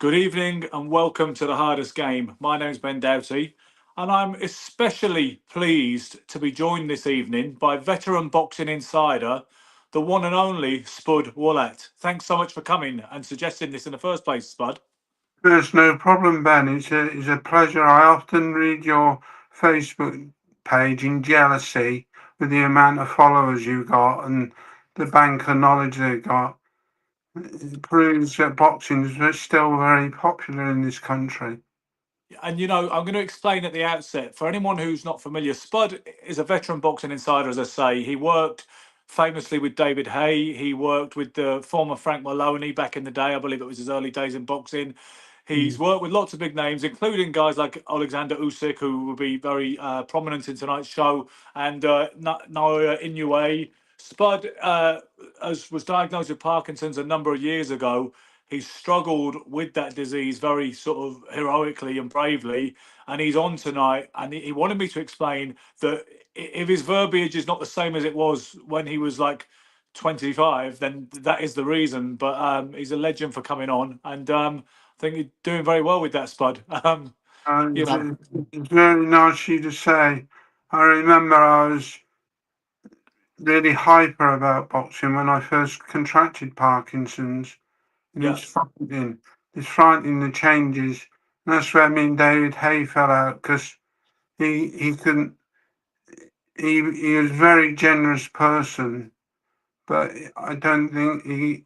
Good evening and welcome to The Hardest Game. My name's Ben Doughty, and I'm especially pleased to be joined this evening by veteran boxing insider, the one and only Spud Woollatt. Thanks so much for coming and suggesting this in the first place, Spud. There's no problem, Ben. It's a pleasure. I often read your Facebook page in jealousy with the amount of followers you got and the bank of knowledge they got. It proves that boxing is still very popular in this country. And I'm going to explain at the outset for anyone who's not familiar. Spud is a veteran boxing insider, as I say. He worked famously with David Haye. He worked with the former Frank Maloney back in the day. I believe it was his early days in boxing. He's Mm. worked with lots of big names, including guys like Alexander Usyk, who will be very prominent in tonight's show, and Naoya Inoue. Spud as was diagnosed with Parkinson's a number of years ago. He's struggled with that disease very sort of heroically and bravely, and he's on tonight. And he wanted me to explain that if his verbiage is not the same as it was when he was like 25, then that is the reason. But he's a legend for coming on, and I think you're doing very well with that, Spud. You And know, it's very nice of you to say. I remember I was really hyper about boxing when I first contracted Parkinson's. And yeah, it's frightening the changes. And that's where me and David Hay fell out because he couldn't. He was a very generous person, but I don't think he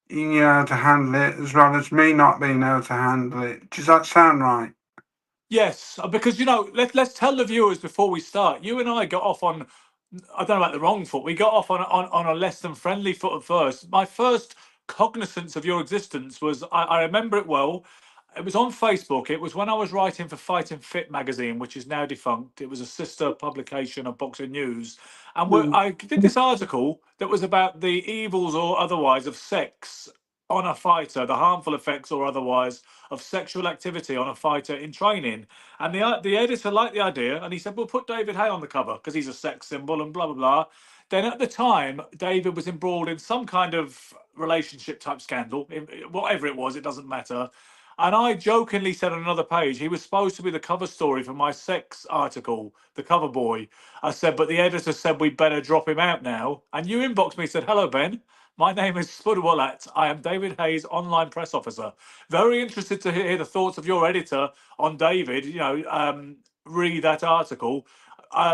knew how to handle it as well as me not being able to handle it. Does that sound right? yes, because let's tell the viewers before we start. You and I got off on, I don't know about the wrong foot. We got off on a less than friendly foot at first. My first cognizance of your existence was I remember it well. It was on Facebook. It was when I was writing for Fighting Fit magazine, which is now defunct. It was a sister publication of Boxing News, and Mm. I did this article that was about the evils or otherwise of sex on a fighter, the harmful effects or otherwise of sexual activity on a fighter in training. And the editor liked the idea, and he said, "We'll put David Hay on the cover because he's a sex symbol and blah blah blah." Then at the time, David was embroiled in some kind of relationship type scandal, whatever it was, it doesn't matter. And I jokingly said on another page, he was supposed to be the cover story for my sex article, the cover boy. I said, but the editor said we'd better drop him out now. And you inboxed me, said, "Hello, Ben. My name is Spud Woollatt. I am David Hay's online press officer. Very interested to hear the thoughts of your editor on David. Read that article.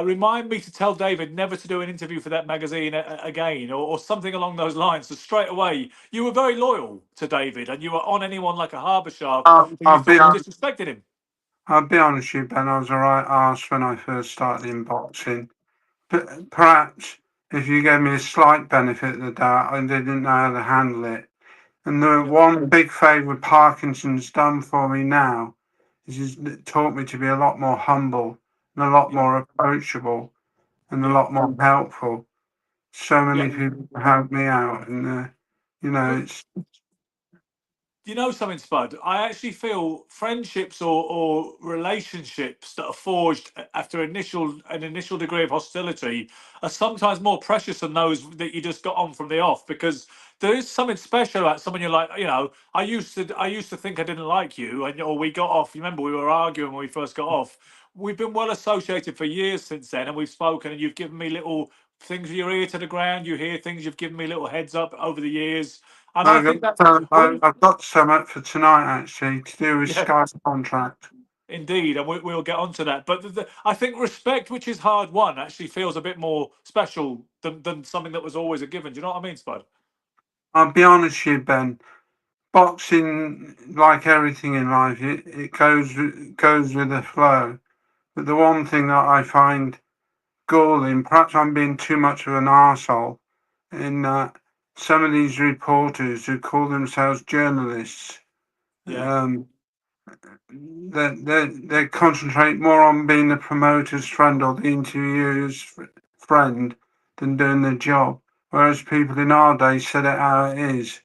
Remind me to tell David never to do an interview for that magazine again, or something along those lines." So straight away, you were very loyal to David, and you were on anyone like a harbour shark I'll, who you I'll be thought hon- disrespected him. I'll be honest with you, Ben. I was a right arse when I first started in boxing. But perhaps if you gave me a slight benefit of the doubt, I didn't know how to handle it. And the Yeah, one big favour Parkinson's done for me now is it taught me to be a lot more humble and a lot yeah, more approachable and a yeah, lot more helpful. So yeah. many people help me out, and But it's you know something, Spud? I actually feel friendships or relationships that are forged after an initial degree of hostility are sometimes more precious than those that you just got on from the off, because there is something special about someone you're like, I used to think I didn't like you, and or we got off. You remember we were arguing when we first got off. We've been well associated for years since then, and we've spoken, and you've given me little things with your ear to the ground. You hear things, you've given me little heads up over the years. And I I've think that got when I've got so much for tonight actually to do with yeah, Sky's contract. indeed, and we'll get onto that. But I think respect, which is hard won, actually feels a bit more special than something that was always a given. Do you know what I mean, Spud? I'll be honest with you, Ben. Boxing, like everything in life, it goes with the flow. But the one thing that I find galling, perhaps I'm being too much of an arsehole, in that some of these reporters who call themselves journalists, Yeah, um, they concentrate more on being the promoter's friend or the interviewer's friend than doing their job. Whereas people in our day said it how it is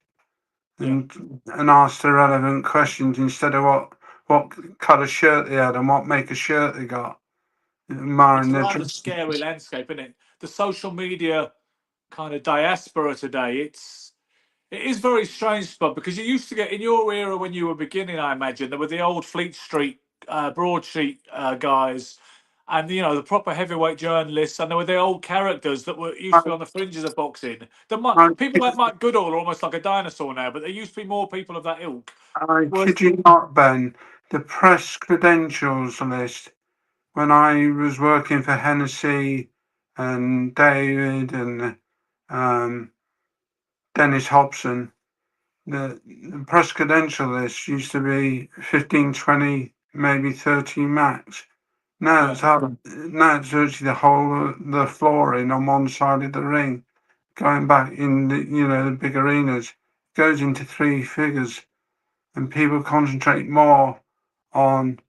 yeah. and asked the relevant questions instead of what colour shirt they had and what make of shirt they got, It's admiring a their rather dress. scary landscape, isn't it? The social media kind of diaspora today. It is very strange, Spud, because you used to get in your era when you were beginning. I imagine there were the old Fleet Street broadsheet guys, and the proper heavyweight journalists, and there were the old characters that were used I, to be on the fringes of boxing. I, People like Mike Goodall are almost like a dinosaur now, but there used to be more people of that ilk. I Whereas, kid you not, Ben. The press credentials list when I was working for Hennessy and David and um, Dennis Hobson, the press credential list used to be 15, 20, maybe 30 max. Now yeah, it's now it's virtually the whole of the flooring on one side of the ring. Going back in the big arenas goes into three figures, and people concentrate more on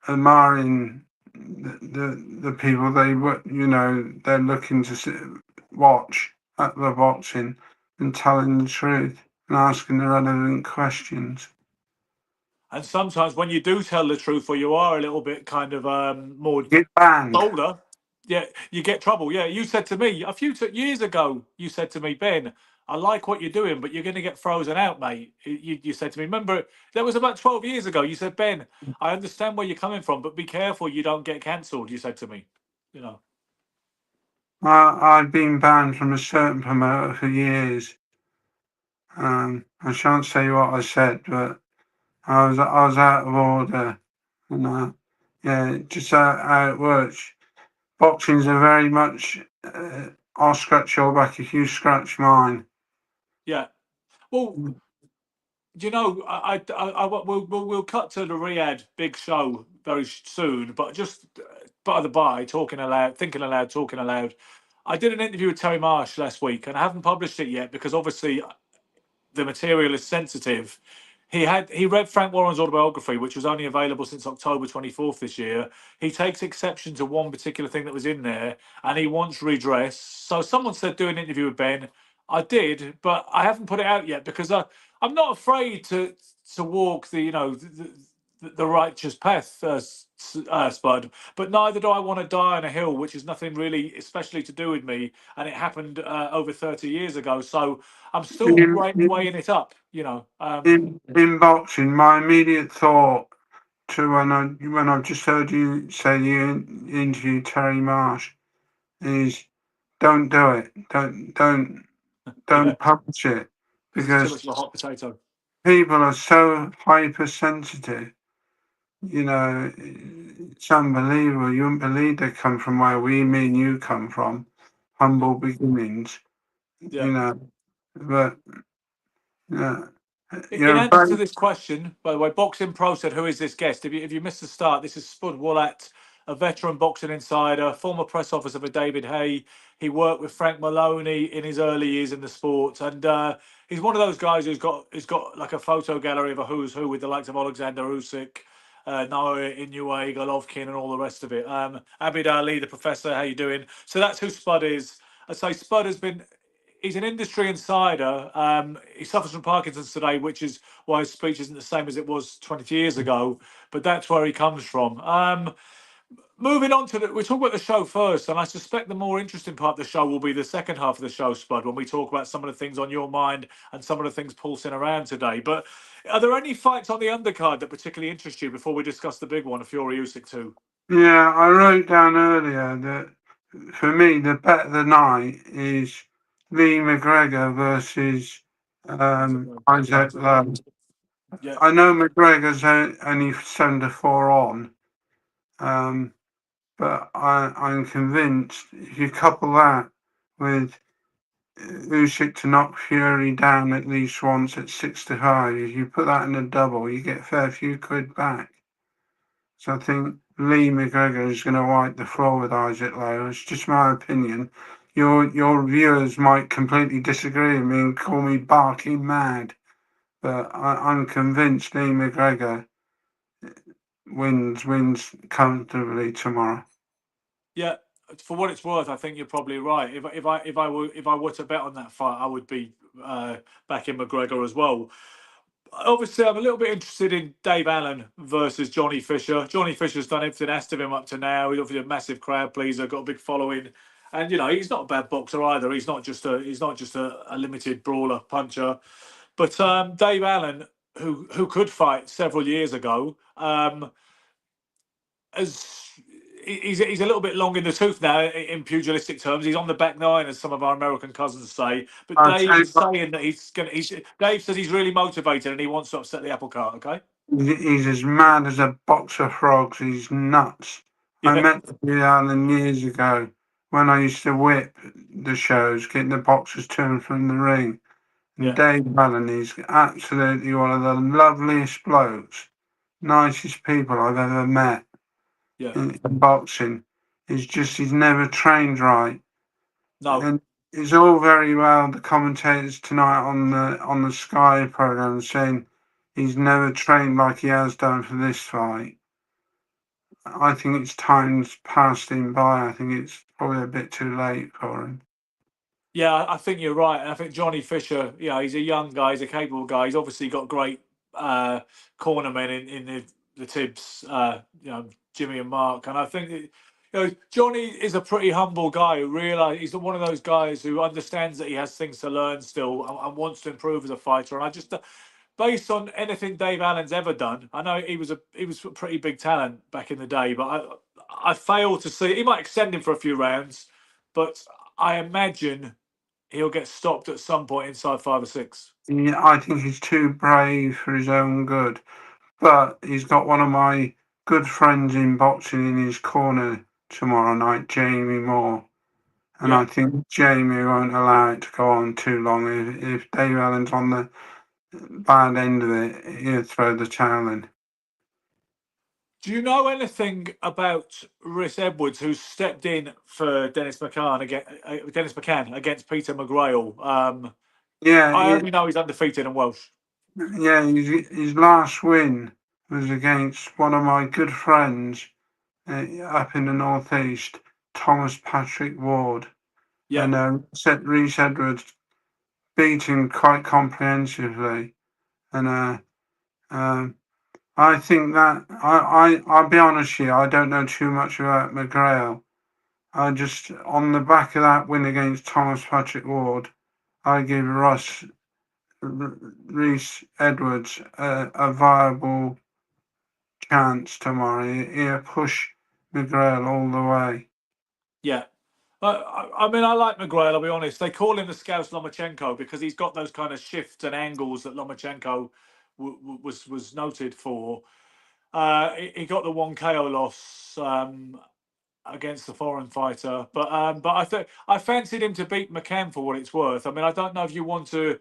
admiring the people they're looking to watch at the boxing and telling the truth and asking the relevant questions. and sometimes when you do tell the truth, or you are a little bit kind of more Get banned. older, yeah, you get trouble. Yeah, you said to me a few years ago, you said to me, Ben, I like what you're doing, but you're going to get frozen out, mate. You said to me, remember, that was about 12 years ago. You said, Ben, I understand where you're coming from, but be careful you don't get cancelled. You said to me, you know. I've been banned from a certain promoter for years. I shan't say what I said, but I was out of order, and yeah, just how it works. Boxing's a very much I'll scratch your back if you scratch mine. Yeah. Well, we'll cut to the Riyadh big show very soon, but just by the by, talking aloud, thinking aloud, talking aloud. I did an interview with Terry Marsh last week, and I haven't published it yet because obviously the material is sensitive. He read Frank Warren's autobiography, which was only available since October 24th this year. He takes exception to one particular thing that was in there, and he wants redress. So someone said do an interview with Ben. I did, but I haven't put it out yet because I'm not afraid to walk the righteous path, Spud. But neither do I want to die on a hill, which is nothing really, especially to do with me. And it happened over 30 years ago. So I'm still In, weighing it up. in boxing, my immediate thought to when I've just heard you say you interviewed Terry Marsh is don't do it. Yeah, Don't publish it because it's too much because of a hot potato. people are so hypersensitive. It's unbelievable. You wouldn't believe they come from where me and you come from, Yeah, humble beginnings. yeah. But yeah, In you're answer to very this question, by the way, Boxing Pro said, "Who is this guest?" If you missed the start, this is Spud Woollatt, a veteran boxing insider, former press officer for David Hay. He worked with Frank Maloney in his early years in the sport, and he's one of those guys who's got like a photo gallery of a who's who with the likes of Alexander Usyk, Naoya Inoue, Golovkin, and all the rest of it. Abid Ali, the professor, how you doing? So that's who Spud is. I say Spud has been. He's an industry insider. He suffers from Parkinson's today, which is why his speech isn't the same as it was 20 years ago. But that's where he comes from. Moving on to we talk about the show first, and I suspect the more interesting part of the show will be the second half of the show, Spud, when we talk about some of the things on your mind and some of the things pulsing around today. But are there any fights on the undercard that particularly interest you before we discuss the big one, Fury-Usyk 2? Yeah, I wrote down earlier that for me the bet of the night is Lee McGregor versus Isaac Lowe. Yeah, I know McGregor's only 7-4 on, um, but I'm convinced if you couple that with Usyk to knock Fury down at least once at 6-5, if you put that in a double, you get a fair few quid back. So I think Lee McGregor is going to wipe the floor with Isaac Lowe. It's just my opinion. Your viewers might completely disagree with me and call me barking mad, but I'm convinced Lee McGregor wins comfortably tomorrow. yeah. For what it's worth, I think you're probably right. If I were to bet on that fight, I would be backing McGregor as well. Obviously, I'm a little bit interested in Dave Allen versus Johnny Fisher. Johnny Fisher's done everything asked of him up to now. He's obviously a massive crowd pleaser, got a big following. And he's not a bad boxer either. He's not just a limited brawler puncher. But Dave Allen, who could fight several years ago, as he's a little bit long in the tooth now in pugilistic terms. He's on the back nine, as some of our American cousins say. But I'll Dave tell you is what, saying that Dave says he's really motivated and he wants to upset the apple cart. Okay. he's as mad as a box of frogs. He's nuts. I Yeah. met Billy Allen years ago when I used to whip the shows, getting the boxers to and from the ring. And Yeah. Dave Allen is absolutely one of the loveliest blokes, nicest people I've ever met Yeah. in boxing. He's never trained right. No. And it's all very well the commentators tonight on the Sky program saying he's never trained like he has done for this fight. I think it's time's passed him by. I think it's probably a bit too late for him. Yeah, I think you're right. And I think Johnny Fisher, he's a young guy, he's a capable guy. He's obviously got great cornermen in the Tibbs, Jimmy and Mark. And I think that, Johnny is a pretty humble guy who he's one of those guys who understands that he has things to learn still and wants to improve as a fighter. And I just, based on anything Dave Allen's ever done, I know he was a pretty big talent back in the day, but I fail to see. He might extend him for a few rounds, but I imagine he'll get stopped at some point inside 5 or 6. Yeah, I think he's too brave for his own good. But he's got one of my good friends in boxing in his corner tomorrow night, Jamie Moore. And Yeah. I think Jamie won't allow it to go on too long. If Dave Allen's on the bad end of it, he'll throw the towel in. Do you know anything about Rhys Edwards, who stepped in for Dennis McCann against Peter McGrail? Yeah, I only know he's undefeated and Welsh. yeah. His last win was against one of my good friends up in the northeast, Thomas Patrick Ward, Yeah. and Rhys Edwards beat him quite comprehensively. And I think that I'll be honest here, I don't know too much about McGrail. I just on the back of that win against Thomas Patrick Ward, I give Rhys Edwards a viable chance tomorrow. He'll push McGrail all the way. Yeah. I mean, I like McGrail, I'll be honest. They call him the Scouse Lomachenko because he's got those kind of shifts and angles that Lomachenko was noted for. He got the one KO loss against the foreign fighter, but I fancied him to beat McCann for what it's worth. I mean, I don't know if you want to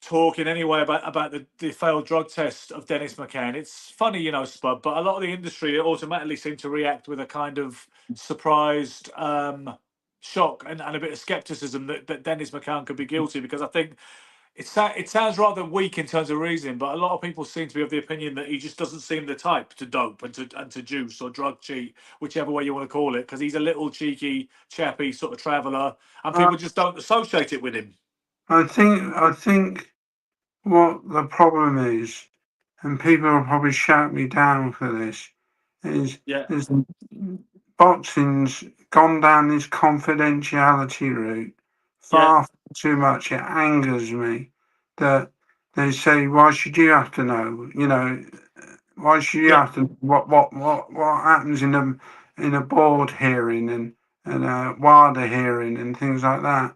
talk in any way about the failed drug test of Dennis McCann. It's funny, Spud, but a lot of the industry automatically seem to react with a kind of surprised shock and a bit of skepticism that Dennis McCann could be guilty, because I think it sounds rather weak in terms of reasoning, but a lot of people seem to be of the opinion that he just doesn't seem the type to dope and to juice or drug cheat, whichever way you want to call it, because he's a little cheeky, chappy sort of traveller, and Uh, people just don't associate it with him. I think what the problem is, and people will probably shout me down for this, Yeah, is boxing's gone down this confidentiality route yeah, far too much. It angers me that they say, "Why should you have to know?" Why should you yeah, have to know what happens in a board hearing and a WADA hearing and things like that?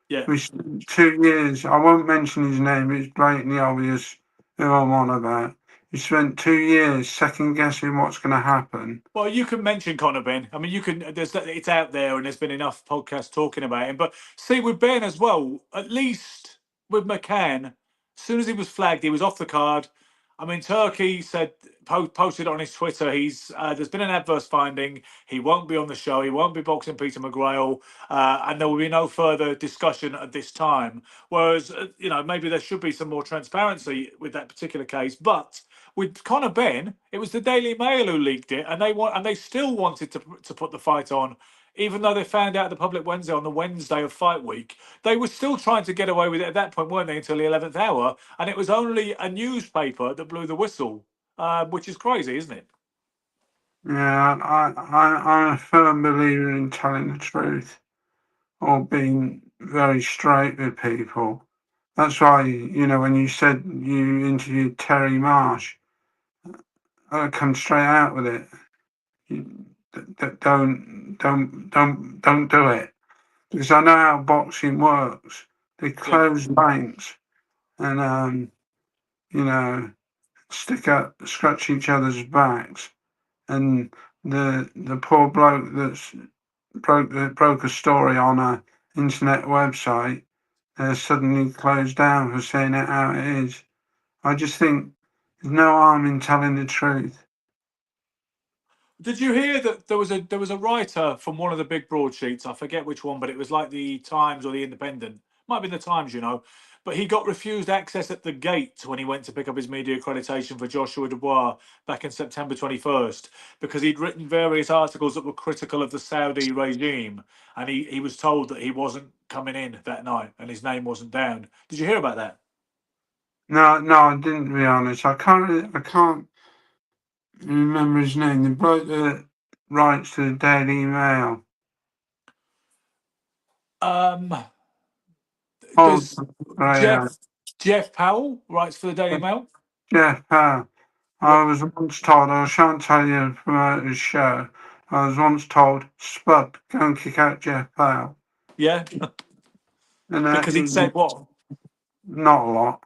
yeah. We spent 2 years. I won't mention his name. It's blatantly obvious who I'm on about. We spent 2 years second guessing what's going to happen. Well, you can mention Conor Ben. I mean, you can. It's out there, and there's been enough podcasts talking about him. But see, with Ben as well, at least with McCann, as soon as he was flagged, he was off the card. I mean, Turkey said posted on his Twitter, there's been an adverse finding. He won't be on the show. He won't be boxing Peter McGrail, and there will be no further discussion at this time. Whereas, maybe there should be some more transparency with that particular case, but with Conor Ben, it was the Daily Mail who leaked it, and they still wanted to put the fight on, even though they found out the public Wednesday on the Wednesday of fight week. They were still trying to get away with it at that point, weren't they? Until the 11th hour, and it was only a newspaper that blew the whistle, which is crazy, isn't it? Yeah, I'm a firm believer in telling the truth or being very straight with people. That's why, when you said you interviewed Terry Marsh, I come straight out with it. Don't do it, because I know how boxing works. They Yeah. close ranks and you know scratch each other's backs, and the poor bloke that's broke a story on a internet website suddenly closed down for saying it how it is. I just think there's no harm in telling the truth. Did you hear that there was a writer from one of the big broadsheets? I forget which one, but it was like the Times or the Independent. Might be the Times. But he got refused access at the gate when he went to pick up his media accreditation for Joshua Dubois back in September 21st, because he'd written various articles that were critical of the Saudi regime, and he was told that he wasn't coming in that night and his name wasn't down. Did you hear about that? No, no, I didn't. To be honest, I can't remember his name. The bloke that writes to the Daily Mail. Um, Oh, does yeah, Jeff Powell writes for the Daily Mail? Jeff Powell. Yeah, I was once told, I shan't tell you to promote his show. I was once told, Spud, go and kick out Jeff Powell. yeah, And because he'd said what? not a lot.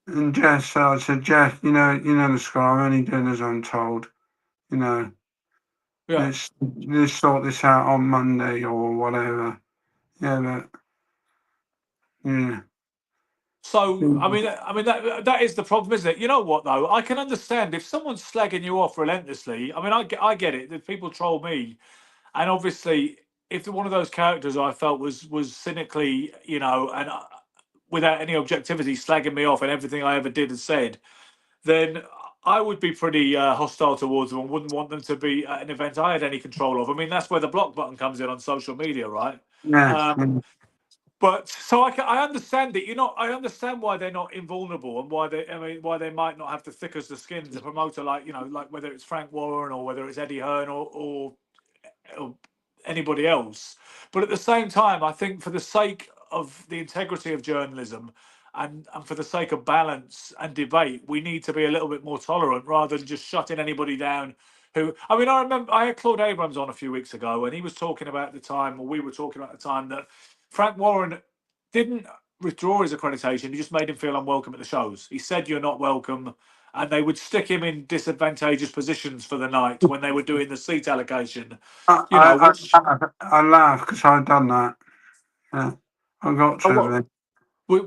And I said, Jeff, the score. I'm only doing as I'm told. You know, Yeah. let's sort this out on Monday or whatever. Yeah, but yeah. So I mean that is the problem, isn't it? You know what though? I can understand if someone's slagging you off relentlessly. I mean, I get it. That people troll me, and obviously, if one of those characters I felt was cynically, and without any objectivity, slagging me off and everything I ever did and said, then I would be pretty hostile towards them and wouldn't want them to be at an event I had any control of. I mean, that's where the block button comes in on social media, right? Yes. Um, but so I understand it. I understand why they're not invulnerable and why they might not have the thick as the skin to promote a like whether it's Frank Warren or whether it's Eddie Hearn or anybody else. But at the same time, I think for the sake of the integrity of journalism and for the sake of balance and debate, we need to be a little bit more tolerant rather than just shutting anybody down. I mean, I remember I had Claude Abrams on a few weeks ago, and he was talking about the time, or we were talking about the time that Frank Warren didn't withdraw his accreditation. He just made him feel unwelcome at the shows. He said, "You're not welcome." And they would stick him in disadvantageous positions for the night when they were doing the seat allocation. Which I laugh because I've done that. Yeah, I got oh, to what admit.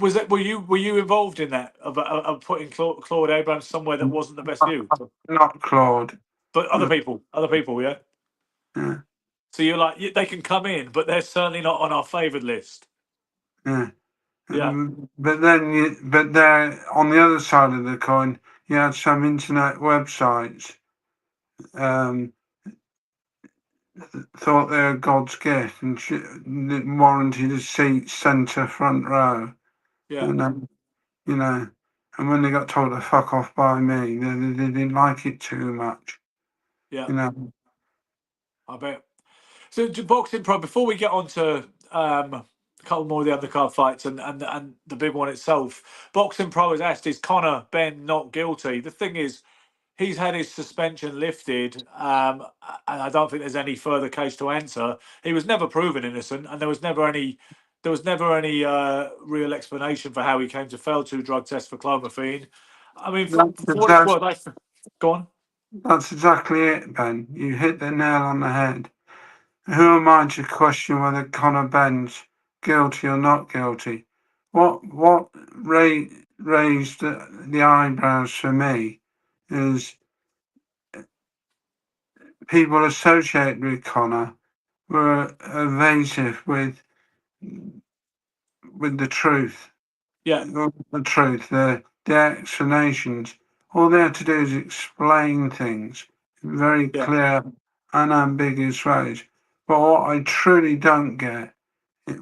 was it? Were you involved in that of putting Claude Abrams somewhere that wasn't the best view? Not Claude. But other people, yeah. Yeah, So you're like they can come in, but they're certainly not on our favoured list. yeah. Yeah, But there, on the other side of the coin, you had some internet websites um, thought they were God's gift and warranted a seat centre front row. yeah, And, you know, and when they got told to fuck off by me, they didn't like it too much. yeah. You know, I bet. So to boxing pro, before we get on to a couple more of the undercard fights and the big one itself, boxing pro has asked, is Conor Benn not guilty? The thing is, he's had his suspension lifted, and I don't think there's any further case to answer. He was never proven innocent, and there was never any real explanation for how he came to fail two drug tests for clomiphene. I mean, for what it's that's, worth, go on. that's exactly it, Ben. You hit the nail on the head. Who am I to question whether Conor Benn's guilty or not guilty? What raised the eyebrows for me is people associated with Conor were evasive with the truth, Yeah, the explanations. All they had to do is explain things in very yeah, clear, unambiguous ways. But what I truly don't get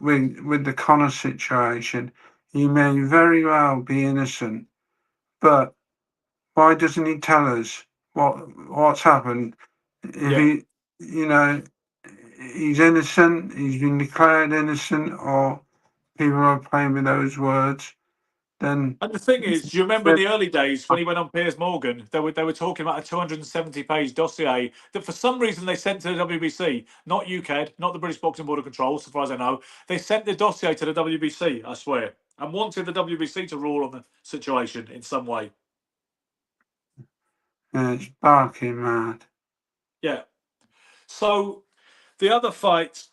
with the Connor situation, he may very well be innocent, but why doesn't he tell us what's happened. If Yeah. he, you know, he's innocent, he's been declared innocent, or people are playing with those words, then And the thing is, do you remember in the early days when he went on Piers Morgan, they were talking about a 270-page dossier that for some reason they sent to the WBC, not UKAD, not the British Boxing Board of Control, so far as I know. They sent the dossier to the WBC, I swear, and wanted the WBC to rule on the situation in some way. it's barking mad. Yeah. So the other fight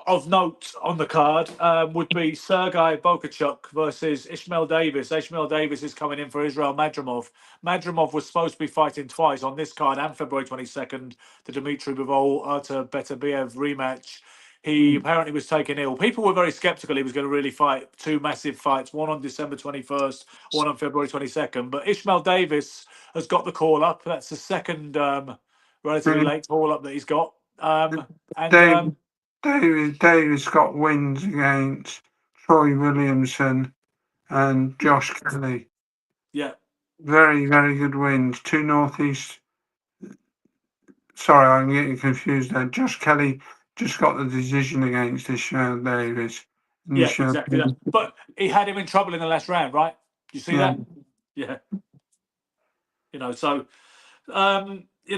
of note on the card would be Sergei Bokochuk versus Ishmael Davis. Ishmael Davis is coming in for Israel Madrimov. Madrimov was supposed to be fighting twice on this card and February 22nd, the Dmitry Bivol Artur Beterbiev rematch. He Mm. apparently was taken ill. People were very skeptical he was going to really fight two massive fights, one on December 21st, one on February 22nd. But Ishmael Davis has got the call up. That's the second relatively Mm. late call up that he's got. And Dave, Davis got wins against Troy Williamson and Josh Kelly. yeah, Very, very good wins. Two Northeast. Sorry, I'm getting confused there. Josh Kelly just got the decision against Ishmael Davis. And yeah, Ishmael, exactly that. But he had him in trouble in the last round, right? You see yeah, that? Yeah. So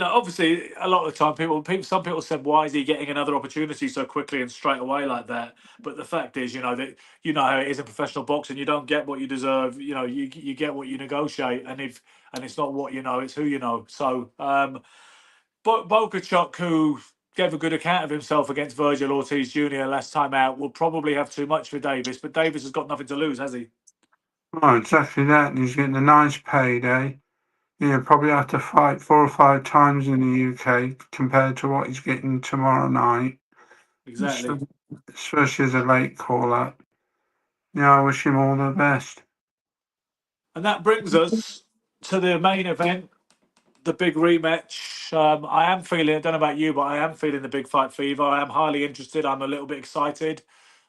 obviously a lot of the time some people said, why is he getting another opportunity so quickly and straight away like that? But the fact is, that how it is in professional boxing. You don't get what you deserve. You get what you negotiate, and it's not what you know, it's who you know. So but Bokochuk, who gave a good account of himself against Virgil Ortiz Jr. last time out, will probably have too much for Davis. But Davis has got nothing to lose, has he? oh, exactly that. And he's getting a nice payday. He'll probably have to fight 4 or 5 times in the UK compared to what he's getting tomorrow night, Exactly. especially as a late caller. Yeah, I wish him all the best. And that brings us to the main event, the big rematch. I am feeling, I don't know about you, but I am feeling the big fight fever. I am highly interested. I'm a little bit excited.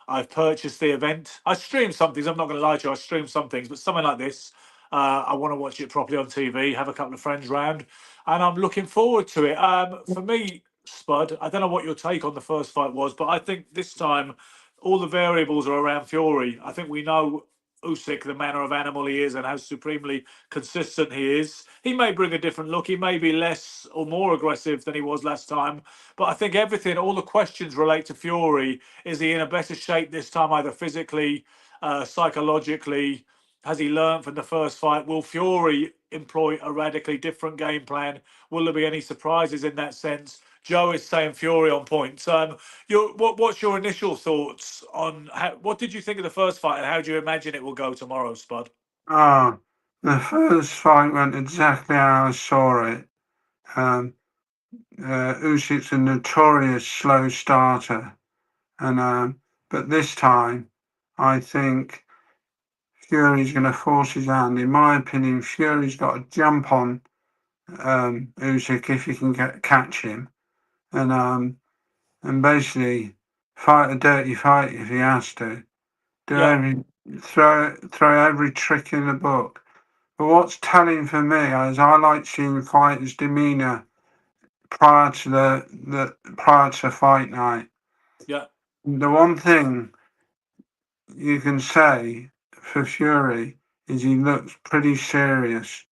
I've purchased the event. I stream some things. I'm not going to lie to you. I stream some things, but something like this, I want to watch it properly on TV. Have a couple of friends round, and I'm looking forward to it. For me, Spud, I don't know what your take on the first fight was, but I think this time all the variables are around Fury. I think we know Usyk, the manner of animal he is, and how supremely consistent he is. He may bring a different look. He may be less or more aggressive than he was last time. But I think everything, all the questions relate to Fury. Is he in a better shape this time, either physically, psychologically? Has he learned from the first fight? Will Fury employ a radically different game plan? Will there be any surprises in that sense? Joe is saying Fury on points. What's your initial thoughts on what did you think of the first fight, and how do you imagine it will go tomorrow, Spud? Ah, the first fight went exactly how I saw it. Um, Usyk's a notorious slow starter, and but this time, I think Fury's going to force his hand. In my opinion, Fury's got to jump on Usyk if he can catch him, and and basically fight a dirty fight if he has to. Do Yeah, every throw every trick in the book. But what's telling for me is I like seeing fighters' demeanour prior to fight night. yeah, The one thing you can say for Fury is he looks pretty serious,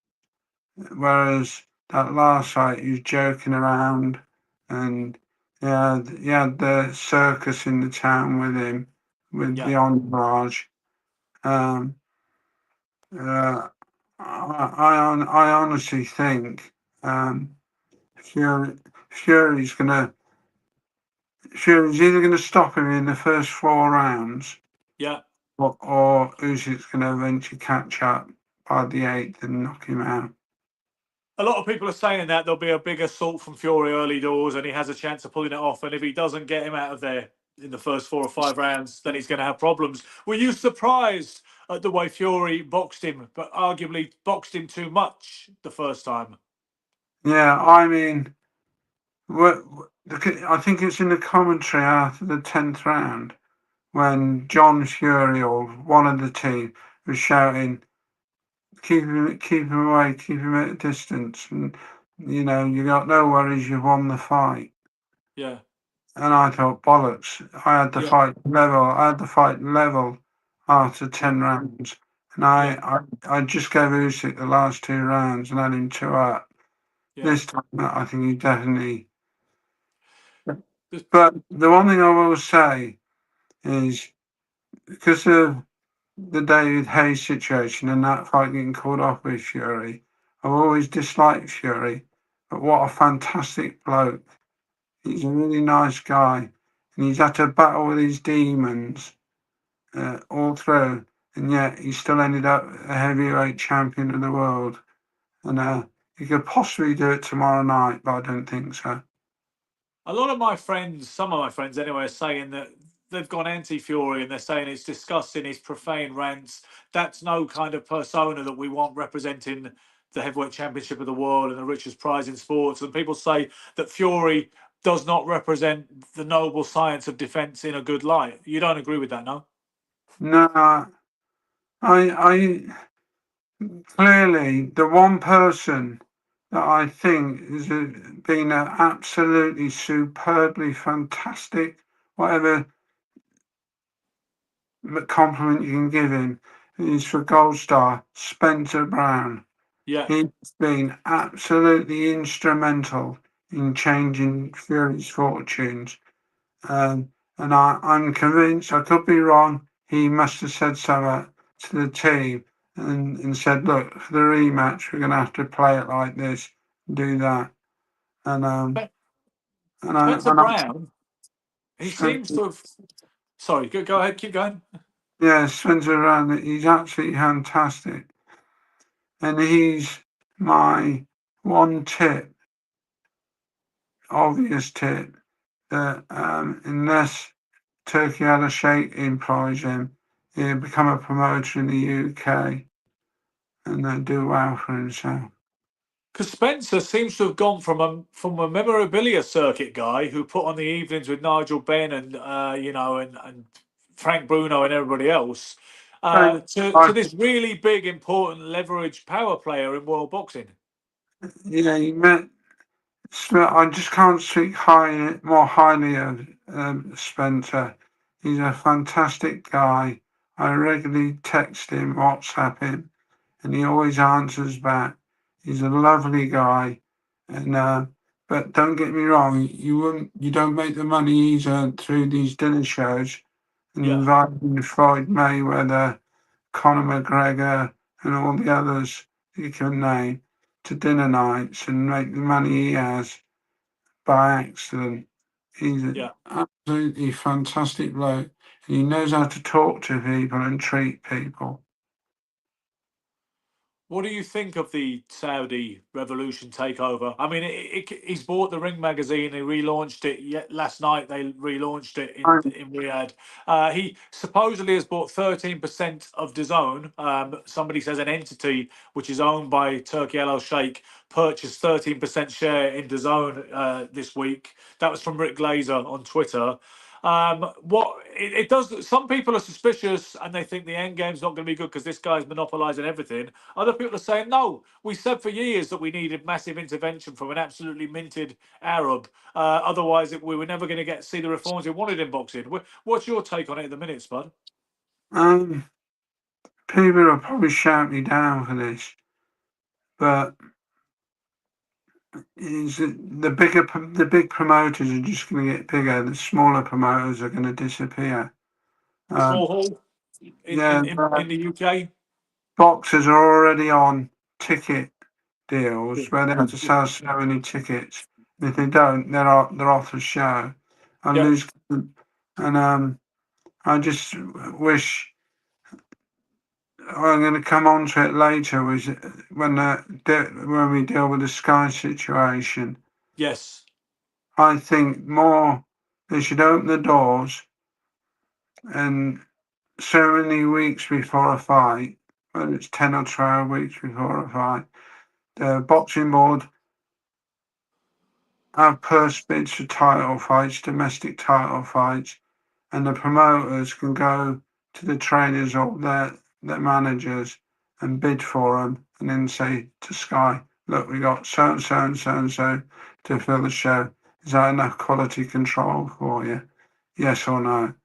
whereas that last fight he was joking around, and he had the circus in the town with him with yeah. the entourage. Um, uh, I honestly think Fury, Fury's gonna Fury's either gonna stop him in the first 4 rounds, Yeah. or Usyk's gonna eventually catch up by the eighth and knock him out. A lot of people are saying that there'll be a big assault from Fury early doors and he has a chance of pulling it off. And if he doesn't get him out of there in the first 4 or 5 rounds, then he's going to have problems. Were you surprised at the way Fury boxed him, but arguably boxed him too much the first time? Yeah, I mean, I think it's in the commentary after the 10th round when John Fury or one of the team was shouting, keep him away, keep him at a distance. And You got no worries, you've won the fight. Yeah, And I thought, bollocks, yeah, I had the fight level after yeah, 10 rounds. And yeah, I just gave Usyk the last 2 rounds and had him 2 up. yeah. This time, I think he definitely. Just- But the one thing I will say is because of the David Hayes situation and that fight getting called off with Fury, I've always disliked Fury. But what a fantastic bloke. He's a really nice guy. And he's had to battle with his demons all through. And yet he still ended up a heavyweight champion of the world. And he could possibly do it tomorrow night, but I don't think so. A lot of my friends, some of my friends anyway, are saying that they've gone anti-Fury and they're saying it's disgusting, his profane rants. That's no kind of persona that we want representing the heavyweight championship of the world and the richest prize in sports. And people say that Fury does not represent the noble science of defence in a good light. You don't agree with that, no? No, I clearly the one person that I think has been an absolutely superbly fantastic, whatever compliment you can give him, is for Gold Star, Spencer Brown. Yeah. He's been absolutely instrumental in changing Fury's fortunes. And I'm convinced, I could be wrong, he must have said something to the team and said, look, for the rematch, we're going to have to play it like this, do that. And Spe- and Spencer I Brown, he seems Spencer, to have. Sorry, go ahead, keep going. yeah, Spencer around it. He's absolutely fantastic, and he's my one tip, obvious tip that unless Turkey had a Sheikh employs him, he'll become a promoter in the UK and do well for himself. Because Spencer seems to have gone from a memorabilia circuit guy who put on the evenings with Nigel Benn and and Frank Bruno and everybody else, So, to I, this really big important leverage power player in world boxing. yeah, he met. I just can't speak more highly of Spencer. He's a fantastic guy. I regularly text him, WhatsApp him, and he always answers back. He's a lovely guy, and but don't get me wrong, you don't make the money he's earned through these dinner shows and Yeah, inviting Floyd Mayweather, Conor McGregor, and all the others you can name to dinner nights and make the money he has by accident. He's an yeah. absolutely fantastic bloke, and he knows how to talk to people and treat people. What do you think of the Saudi Revolution takeover? I mean, he's bought the Ring magazine. He relaunched it last night. They relaunched it in Riyadh. He supposedly has bought 13% of DAZN. Somebody says an entity which is owned by Turkey Al Sheikh purchased 13% share in DAZN this week. That was from Rick Glazer on Twitter. What it does, some people are suspicious and they think the end game's not going to be good because this guy's monopolizing everything. Other people are saying, no, we said for years that we needed massive intervention from an absolutely minted Arab. Otherwise, we were never going to see the reforms we wanted in boxing. What's your take on it at the minute, Spud? Um, People will probably shout me down for this, but is the big promoters are just going to get bigger. The smaller promoters are going to disappear. Small Um, hall in, yeah, in, in, in the UK? boxers are already on ticket deals where they have to sell so many tickets. And if they don't, they're off the show. I Yep. lose, and I just wish I'm going to come on to it later. Was when we deal with the Sky situation. Yes. I think more they should open the doors and so many weeks before a fight, whether it's 10 or 12 weeks before a fight, the boxing board have purse bids for title fights, domestic title fights, and the promoters can go to the trainers or their managers and bid for them and then say to Sky, look, we got so and so and so and so to fill the show. Is that enough quality control for you? Yes or no?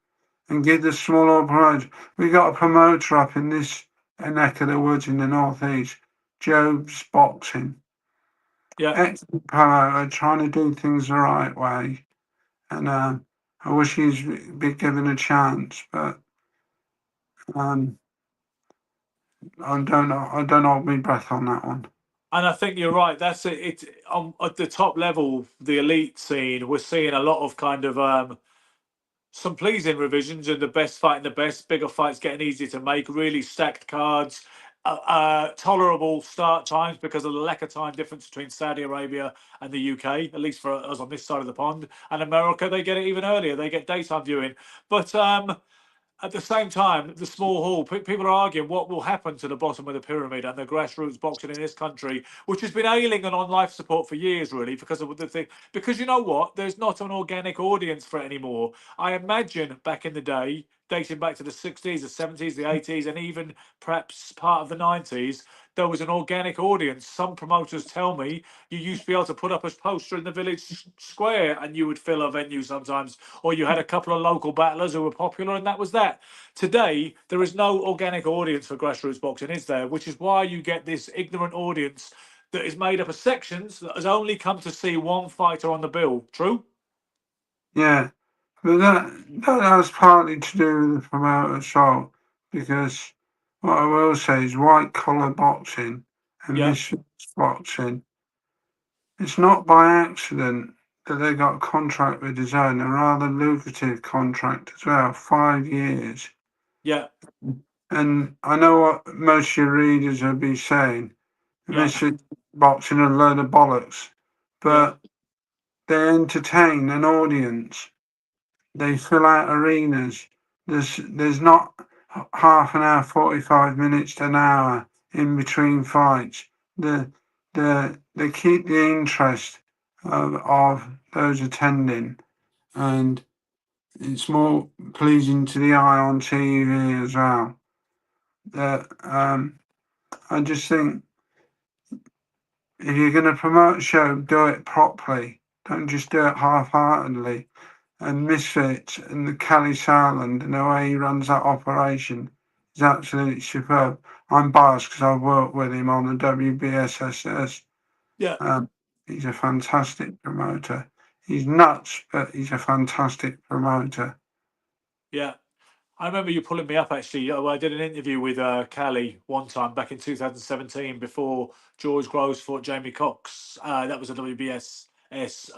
And give the smaller promoter. We got a promoter up in this neck of the woods in the northeast, Job's Boxing. Yeah. Excellent promoter, trying to do things the right way. And I wish he's been given a chance, but um, I don't hold my breath on that one. And I think you're right. That's it. It on at the top level, the elite scene. We're seeing a lot of kind of some pleasing revisions and the best fighting the best, bigger fights getting easier to make, really stacked cards, tolerable start times because of the lack of time difference between Saudi Arabia and the UK, at least for us on this side of the pond. And America, they get it even earlier. They get daytime viewing. But at the same time, the small hall, people are arguing what will happen to the bottom of the pyramid and the grassroots boxing in this country, which has been ailing and on life support for years, really, because of the thing. Because you know what? There's not an organic audience for it anymore. I imagine back in the day, dating back to the 60s, the 70s, the 80s, and even perhaps part of the 90s, there was an organic audience. Some promoters tell me you used to be able to put up a poster in the village square and you would fill a venue sometimes, or you had a couple of local battlers who were popular, and that was that. Today, there is no organic audience for grassroots boxing, is there? Which is why you get this ignorant audience that is made up of sections that has only come to see one fighter on the bill. True? Yeah, but that has partly to do with the promoter as well, because what I will say is white collar boxing and Yeah, misfits boxing. It's not by accident that they got a contract with DAZN, a rather lucrative contract as well, 5 years. yeah, And I know what most of your readers will be saying. yeah, Misfit boxing a load of bollocks, yeah, but they entertain an audience. They fill out arenas. There's not half an hour, 45 minutes to an hour in between fights. The they keep the interest of those attending, and it's more pleasing to the eye on TV as well. That I just think if you're going to promote a show, do it properly. Don't just do it half-heartedly. And Misfits and the Kelly Sarland and the way he runs that operation is absolutely superb. I'm biased because I've worked with him on the WBSSS. yeah, Um, he's a fantastic promoter. He's nuts, but he's a fantastic promoter. yeah. I remember you pulling me up actually. I did an interview with Callie one time back in 2017 before George Groves fought Jamie Cox. That was a WBSS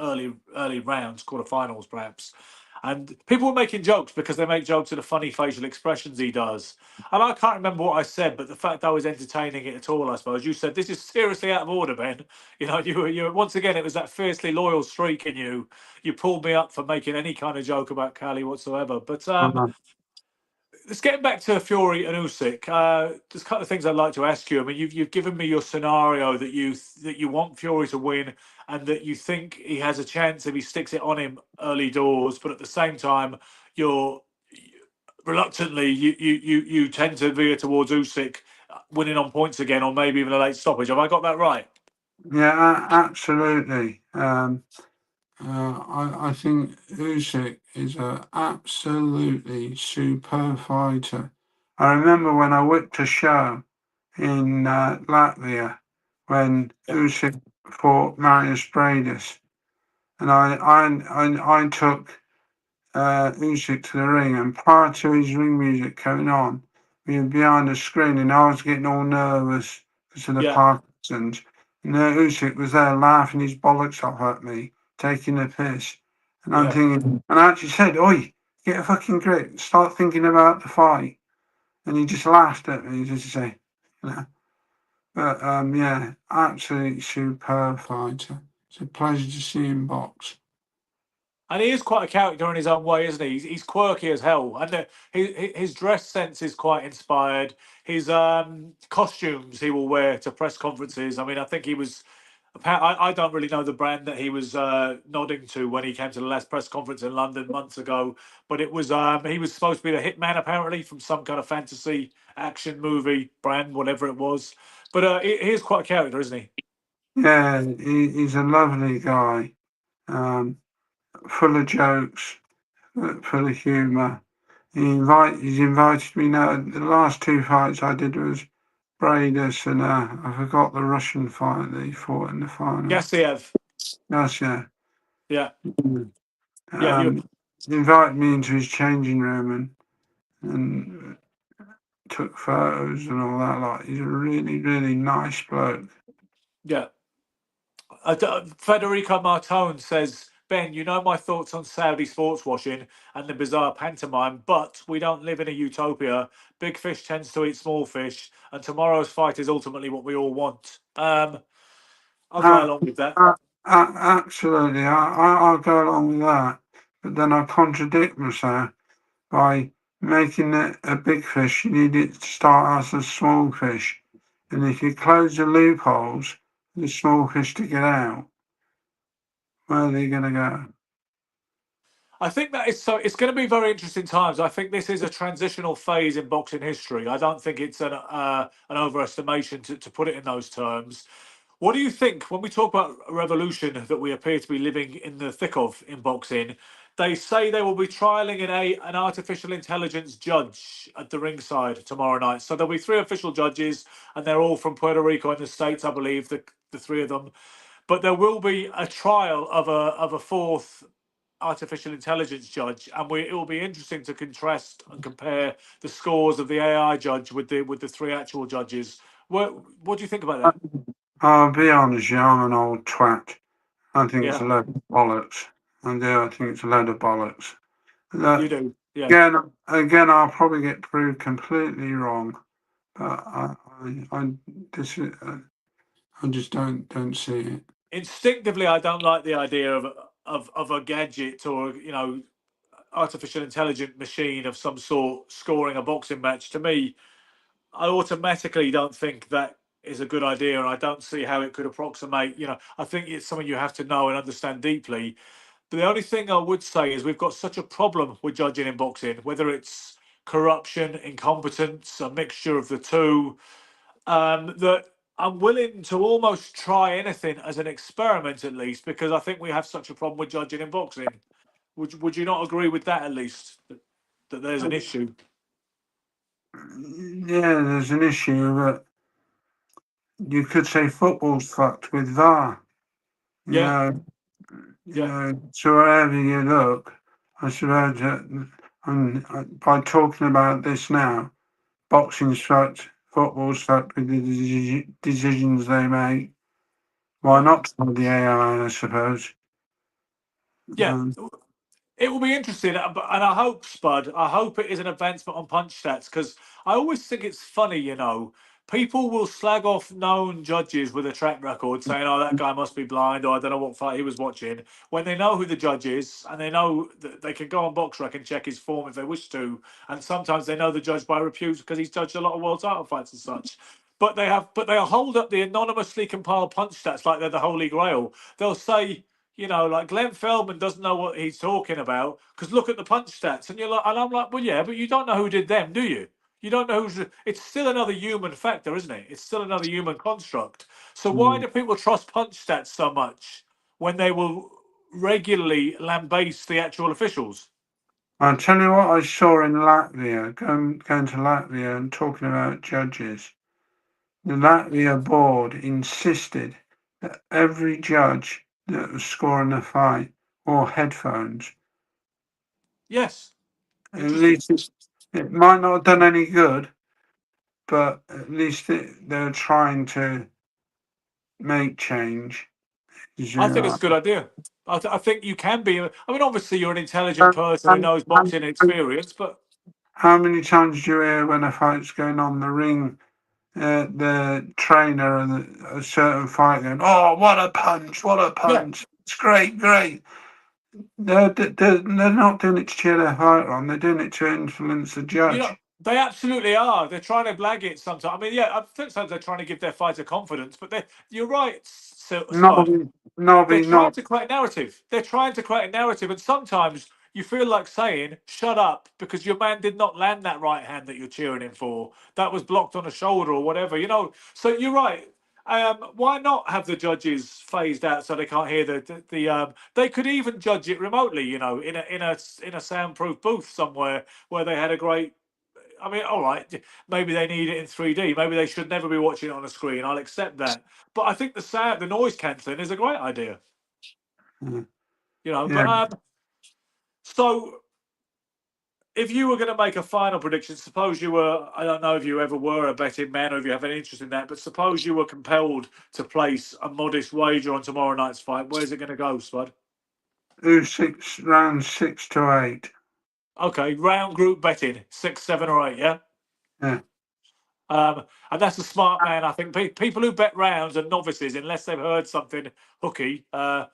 early rounds, quarterfinals perhaps. And people were making jokes because they make jokes of the funny facial expressions he does. And I can't remember what I said, but the fact I was entertaining it at all, I suppose. You said, this is seriously out of order, Ben. You know, you once again, it was that fiercely loyal streak in you. You pulled me up for making any kind of joke about Callie whatsoever. But Uh, let's get back to Fury and Usyk. There's a couple of things I'd like to ask you. I mean, you've given me your scenario that you want Fury to win, and that you think he has a chance if he sticks it on him early doors. But at the same time, you're reluctantly you tend to veer towards Usyk winning on points again, or maybe even a late stoppage. Have I got that right? yeah, absolutely. I think Usyk is an absolutely superb fighter. I remember when I whipped a show in Latvia when Yeah, Usyk fought Marius Bradis, and I took Usyk to the ring, and prior to his ring music coming on, we were behind the screen, and I was getting all nervous because of the yeah, Parkinson's. And Usyk was there laughing his bollocks off at me, taking a piss. And I'm yeah. thinking, and I actually said, "Oi, get a fucking grip, start thinking about the fight." And he just laughed at me, just to say, you know. But yeah, absolutely superb fighter. It's a pleasure to see him box. And he is quite a character in his own way, isn't he? He's quirky as hell, and his dress sense is quite inspired. His costumes he will wear to press conferences. I mean, I think he was. I don't really know the brand that he was nodding to when he came to the last press conference in London months ago, but it was he was supposed to be the hitman apparently from some kind of fantasy action movie brand, whatever it was. But he is quite a character, isn't he? Yeah, he's a lovely guy, um, full of jokes, full of humour. He's invited me now. The last two fights I did was Bradus and I forgot the Russian fight that he fought in the final. Gassiev. Yes, yeah. Yeah, Mm. yeah. You. He invited me into his changing room and took photos and all that. Like, he's a really, really nice bloke. Yeah. Federico Martone says, Ben, you know my thoughts on Saudi sports washing and the bizarre pantomime, but we don't live in a utopia. Big fish tends to eat small fish, and tomorrow's fight is ultimately what we all want. I'll go Uh, along with that. Absolutely, I'll go along with that. But then I contradict myself by making it a big fish. You need it to start out as a small fish. And if you close the loopholes for the small fish to get out, where are they going to go? I think that is so. It's going to be very interesting times. I think this is a transitional phase in boxing history. I don't think it's an overestimation to put it in those terms. What do you think when we talk about a revolution that we appear to be living in the thick of in boxing? They say they will be trialing an artificial intelligence judge at the ringside tomorrow night. So there'll be three official judges, and they're all from Puerto Rico and the States, I believe, the three of them. But there will be a trial of a fourth artificial intelligence judge, and it will be interesting to contrast and compare the scores of the AI judge with the three actual judges. What do you think about that? I'll be honest, yeah, I'm an old twat. I think it's Yeah, a load of bollocks. And yeah, I think it's a load of bollocks. you That, do. Yeah. again, I'll probably get proved completely wrong, but I, this is, I just don't see it. Instinctively, I don't like the idea of a gadget or artificial intelligent machine of some sort scoring a boxing match. To me, I automatically don't think that is a good idea, and I don't see how it could approximate. I think it's something you have to know and understand deeply. But the only thing I would say is we've got such a problem with judging in boxing, whether it's corruption, incompetence, a mixture of the two, that I'm willing to almost try anything as an experiment, at least, because I think we have such a problem with judging in boxing. Would you not agree with that, at least, that there's an issue? Yeah, there's an issue, but you could say football's fucked with VAR. You Yeah, know, yeah, so wherever you look, I suppose that, and by talking about this now, boxing's fucked, football's fucked with the decisions they make. Why yeah, not try the AI, I suppose? yeah. Um, It will be interesting, and I hope, Spud, I hope it is an advancement on punch stats, because I always think it's funny, people will slag off known judges with a track record saying, oh, that guy must be blind, or I don't know what fight he was watching, when they know who the judge is, and they know that they can go on BoxRec and check his form if they wish to, and sometimes they know the judge by repute because he's judged a lot of world title fights and such. But they'll hold up the anonymously compiled punch stats like they're the holy grail. They'll say, like Glenn Feldman doesn't know what he's talking about because look at the punch stats, and I'm like, well, yeah, but you don't know who did them, do you? You don't know who's. It's still another human factor, isn't it? It's still another human construct. So why mm. do people trust punch stats so much when they will regularly lambaste the actual officials? I'll tell you what I saw in Latvia, going to Latvia and talking about judges. The Latvia board insisted that every judge that was scoring a fight wore headphones. Yes, At interesting. least it might not have done any good, but at least they're trying to make change. I think it's a good idea. I think you can be. I mean, obviously, you're an intelligent person who knows boxing and experience, but How many times do you hear when a fight's going on the ring, the trainer and a certain fight going, "Oh, what a punch! What a yeah, punch! It's great, great." They're not doing it to cheer their fighter on. They're doing it to influence the judge. they absolutely are. They're trying to blag it sometimes. I mean, yeah, I think sometimes they're trying to give their fighter confidence, but you're right, Spud. Nobby, They're Nobby, trying not. to create a narrative. They're trying to create a narrative, and sometimes you feel like saying, "Shut up," because your man did not land that right hand that you're cheering him for. That was blocked on a shoulder or whatever. So you're right. Why not have the judges phased out so they can't hear They could even judge it remotely, in a soundproof booth somewhere where they had a great. I mean, all right, maybe they need it in 3D. Maybe they should never be watching it on a screen. I'll accept that. But I think the noise cancelling is a great idea. Mm. But Yeah, so if you were going to make a final prediction, suppose you were, I don't know if you ever were a betting man or if you have any interest in that, but suppose you were compelled to place a modest wager on tomorrow night's fight, where's it going to go, Spud? Usyk round 6 to 8. Okay, round group betting, 6, 7, or 8, yeah? Yeah, And that's a smart man. I think people who bet rounds are novices unless they've heard something hooky. and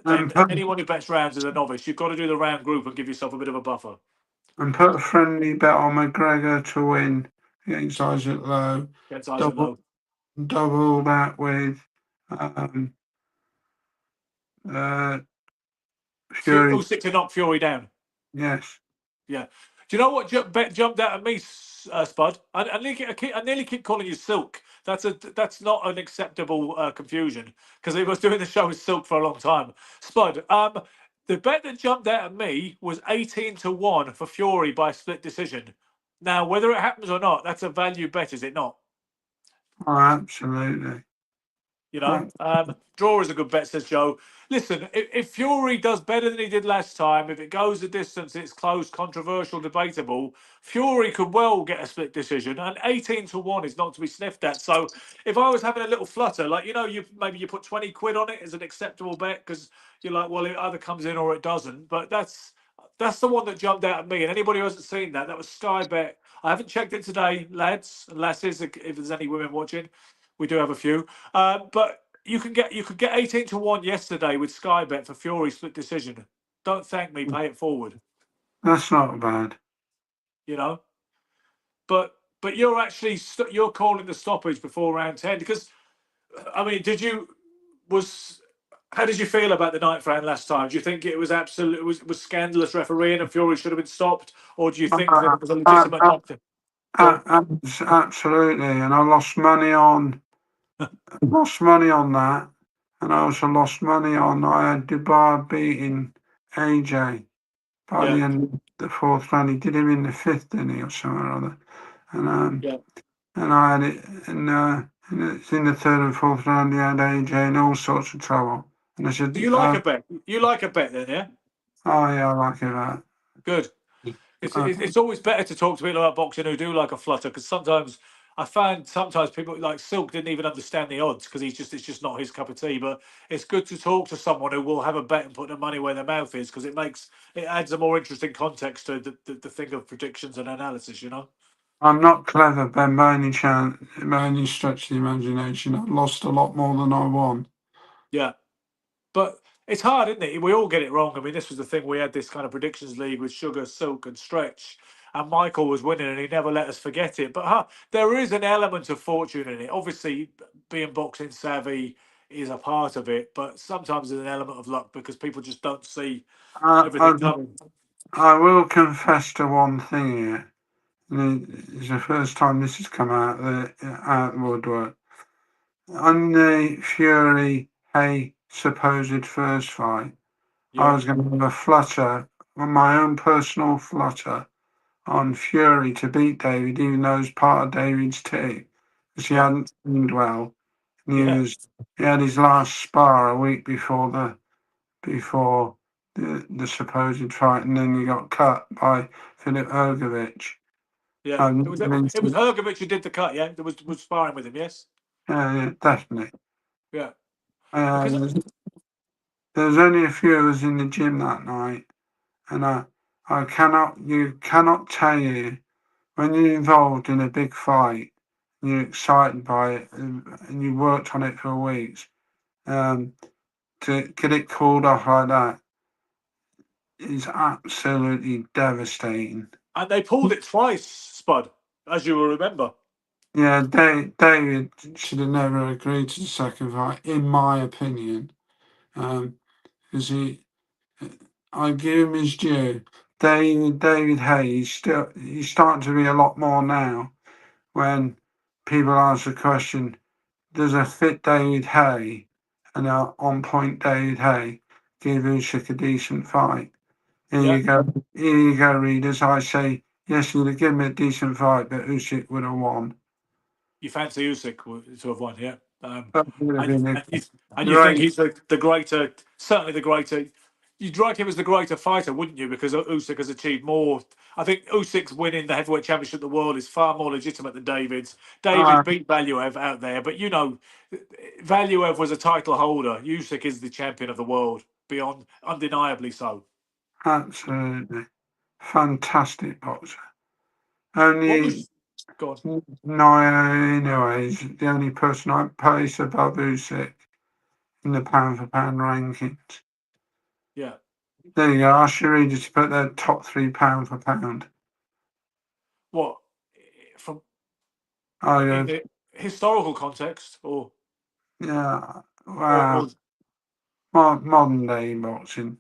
Then put anyone who bets rounds is a novice. You've got to do the round group and give yourself a bit of a buffer. a friendly bet on McGregor to win against Isaac Lowe. Gets Isaac Double Low. double that with um, uh, Fury. Usyk to knock Fury down. Yes. Yeah. Do you know what bet jumped out at me, Spud? I nearly keep calling you Silk. That's not an acceptable confusion because he was doing the show with Silk for a long time. Spud, the bet that jumped out at me was 18-1 for Fury by split decision. Now, whether it happens or not, that's a value bet, is it not? Oh, absolutely. Draw is a good bet, says Joe. Listen, if Fury does better than he did last time, if it goes the distance, it's close, controversial, debatable. Fury could well get a split decision, and 18-1 is not to be sniffed at. So, if I was having a little flutter, like you put 20 quid on it as an acceptable bet because you're like, well, it either comes in or it doesn't. But that's the one that jumped out at me. And anybody who hasn't seen that was Sky Bet. I haven't checked it today, lads and lasses. If there's any women watching, we do have a few. But you could get 18-1 yesterday with Sky Bet for Fury split decision. Don't thank me, pay it forward. That's not bad. You know, but you're actually you're calling the stoppage before round 10 because I mean, how did you feel about the ninth round last time? Do you think it was was scandalous refereeing and Fury should have been stopped, or do you think that Uh, it was a uh, legitimate uh, knock? Go on. Absolutely, and I lost money on that, and I also lost money on I had Dubai beating AJ by Yeah, the end of the fourth round. He did him in the fifth, didn't he, or something or other, and yeah. I had it, in the third and fourth round. He had AJ in all sorts of trouble, and I said, Do you like a bet? You like a bet then, yeah? "Oh yeah, I like it Good. that." It's always better to talk to people about boxing who do like a flutter because I find sometimes people like Silk didn't even understand the odds because it's just not his cup of tea. But it's good to talk to someone who will have a bet and put their money where their mouth is because it adds a more interesting context to the thing of predictions and analysis. I'm not clever, Ben, by any stretch of the imagination. I've lost a lot more than I won. Yeah. But it's hard, isn't it? We all get it wrong. I mean, this was the thing. We had this kind of predictions league with Sugar, Silk, and Stretch, and Michael was winning, and he never let us forget it. But there is an element of fortune in it. Obviously, being boxing savvy is a part of it, but sometimes there's an element of luck because people just don't see everything I, coming. I will confess to one thing here. It's the first time this has come out the woodwork. On the Fury Hay supposed first fight, I Yeah, was going to have a flutter, on my own personal flutter, on Fury to beat David, even though it's part of David's team, because he yeah, hadn't trained well. And yeah, he had his last spar a week before the supposed fight, and then he got cut by Philip Ergovich. yeah. Um, It was Hergovich who did the cut. Yeah, that was sparring with him. Yes. yeah, definitely. Yeah, because And there was only a few of us in the gym that night, and you cannot tell you when you're involved in a big fight, and you're excited by it, and you worked on it for weeks, um, to get it called off like that is absolutely devastating. and they pulled it twice, Spud, as you will remember. Yeah, David should have never agreed to the second fight, in my opinion, because I give him his due. David Hayes he's starting to be a lot more now. When people ask the question, does a fit David Hay and a on point David Hay give Usyk a decent fight? Here Yeah, you go. Here you go, readers. I say yes, you'd have given me a decent fight, but Usyk would have won. you fancy Usyk to have won, yeah. That would have And, been a and you think great. he's the greater, certainly the greater. You'd rank him as the greater fighter, wouldn't you? Because Usyk has achieved more. I think Usyk's winning the heavyweight championship of the world is far more legitimate than David's. Uh, David beat Valuev out there, but Valuev was a title holder. Usyk is the champion of the world, beyond undeniably so. absolutely fantastic boxer. What Only was God? Naoya is the only person I place above Usyk in the pound for pound rankings. Yeah. There you go. Ask your readers to put their top three pound for pound. What from I in go, the historical context, yeah, or wow, modern day boxing.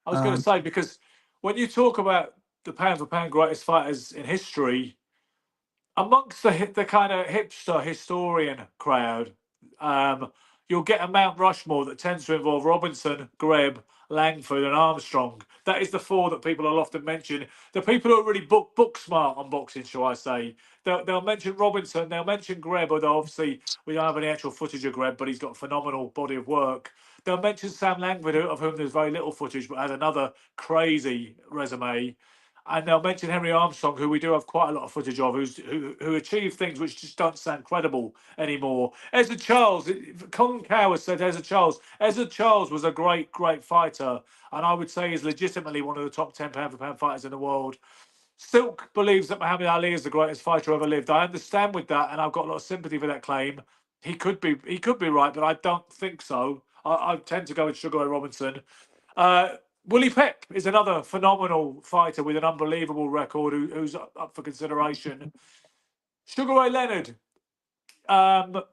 I was going to Um, say, because when you talk about the pound for pound greatest fighters in history, amongst the kind of hipster historian crowd, um, you'll get a Mount Rushmore that tends to involve Robinson, Greb, Langford, and Armstrong. That is the four that people will often mention. The people who are really book smart on boxing, shall I say, they'll mention Robinson, they'll mention Greb, although obviously we don't have any actual footage of Greb, but he's got a phenomenal body of work. They'll mention Sam Langford, of whom there's very little footage, but has another crazy resume. And they'll mention Henry Armstrong, who we do have quite a lot of footage of, who achieved things which just don't sound credible anymore. Ezra Charles, Colin Cow has said Ezra Charles. Ezra Charles was a great fighter, and I would say is legitimately one of the top 10 pound for pound fighters in the world. Silk believes that Muhammad Ali is the greatest fighter ever lived. I understand with that, and I've got a lot of sympathy for that claim. He could be right, but I don't think so. I tend to go with Sugar Ray Robinson. Uh, Willie Pep is another phenomenal fighter with an unbelievable record who's up for consideration. Sugar Ray Leonard. Um,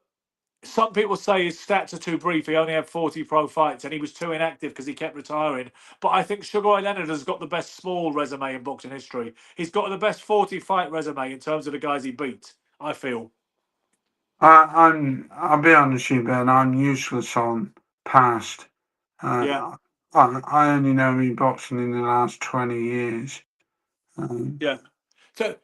some people say his stats are too brief. He only had 40 pro fights and he was too inactive because he kept retiring. But I think Sugar Ray Leonard has got the best small resume in boxing history. He's got the best 40 fight resume in terms of the guys he beat, I feel. I'll be honest with you, Ben, I'm useless on past. Yeah. I only know me boxing in the last 20 years. Um, Yeah. So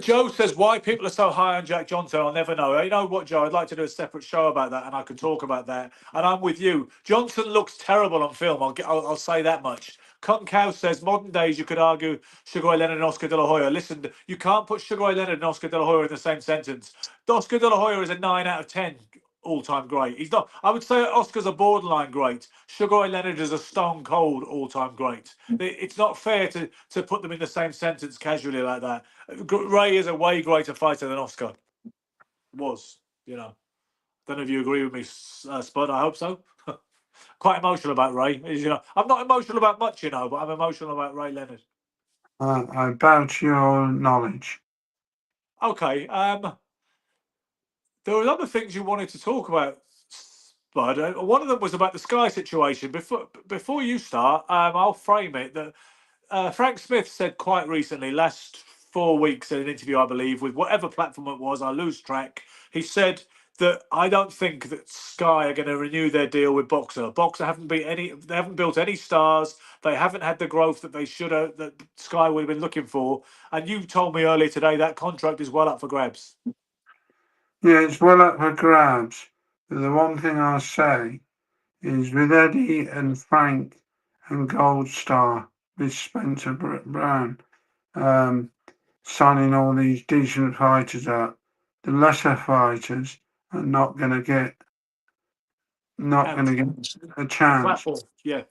Joe says why people are so high on Jack Johnson. I'll never know. You know what, Joe? I'd like to do a separate show about that, and I could talk about that. And I'm with you. Johnson looks terrible on film. I'll say that much. Cotton Cow says modern days you could argue Sugar Ray Leonard and Oscar De La Hoya. Listen, you can't put Sugar Ray Leonard and Oscar De La Hoya in the same sentence. Oscar De La Hoya is a 9 out of 10 all-time great. He's not. I would say Oscar's a borderline great. Sugar Ray Leonard is a stone cold all-time great. It's not fair to put them in the same sentence casually like that. Ray is a way greater fighter than Oscar was. Don't know if you agree with me, Spud. I hope so. Quite emotional about Ray. I'm not emotional about much, but I'm emotional about Ray Leonard. I bow to your knowledge. Okay. There were other things you wanted to talk about, Spud. One of them was about the Sky situation. Before you start, I'll frame it that Frank Smith said quite recently, last 4 weeks in an interview, I believe, with whatever platform it was, I lose track. He said that I don't think that Sky are going to renew their deal with Boxer. Boxer they haven't built any stars. They haven't had the growth that they should have, that Sky would have been looking for. And you told me earlier today that contract is well up for grabs. Yeah, it's well up for grabs. But the one thing I'll say is with Eddie and Frank and Gold Star with Spencer Brown signing all these decent fighters up, the lesser fighters are not Out gonna get a a chance. platform, yeah,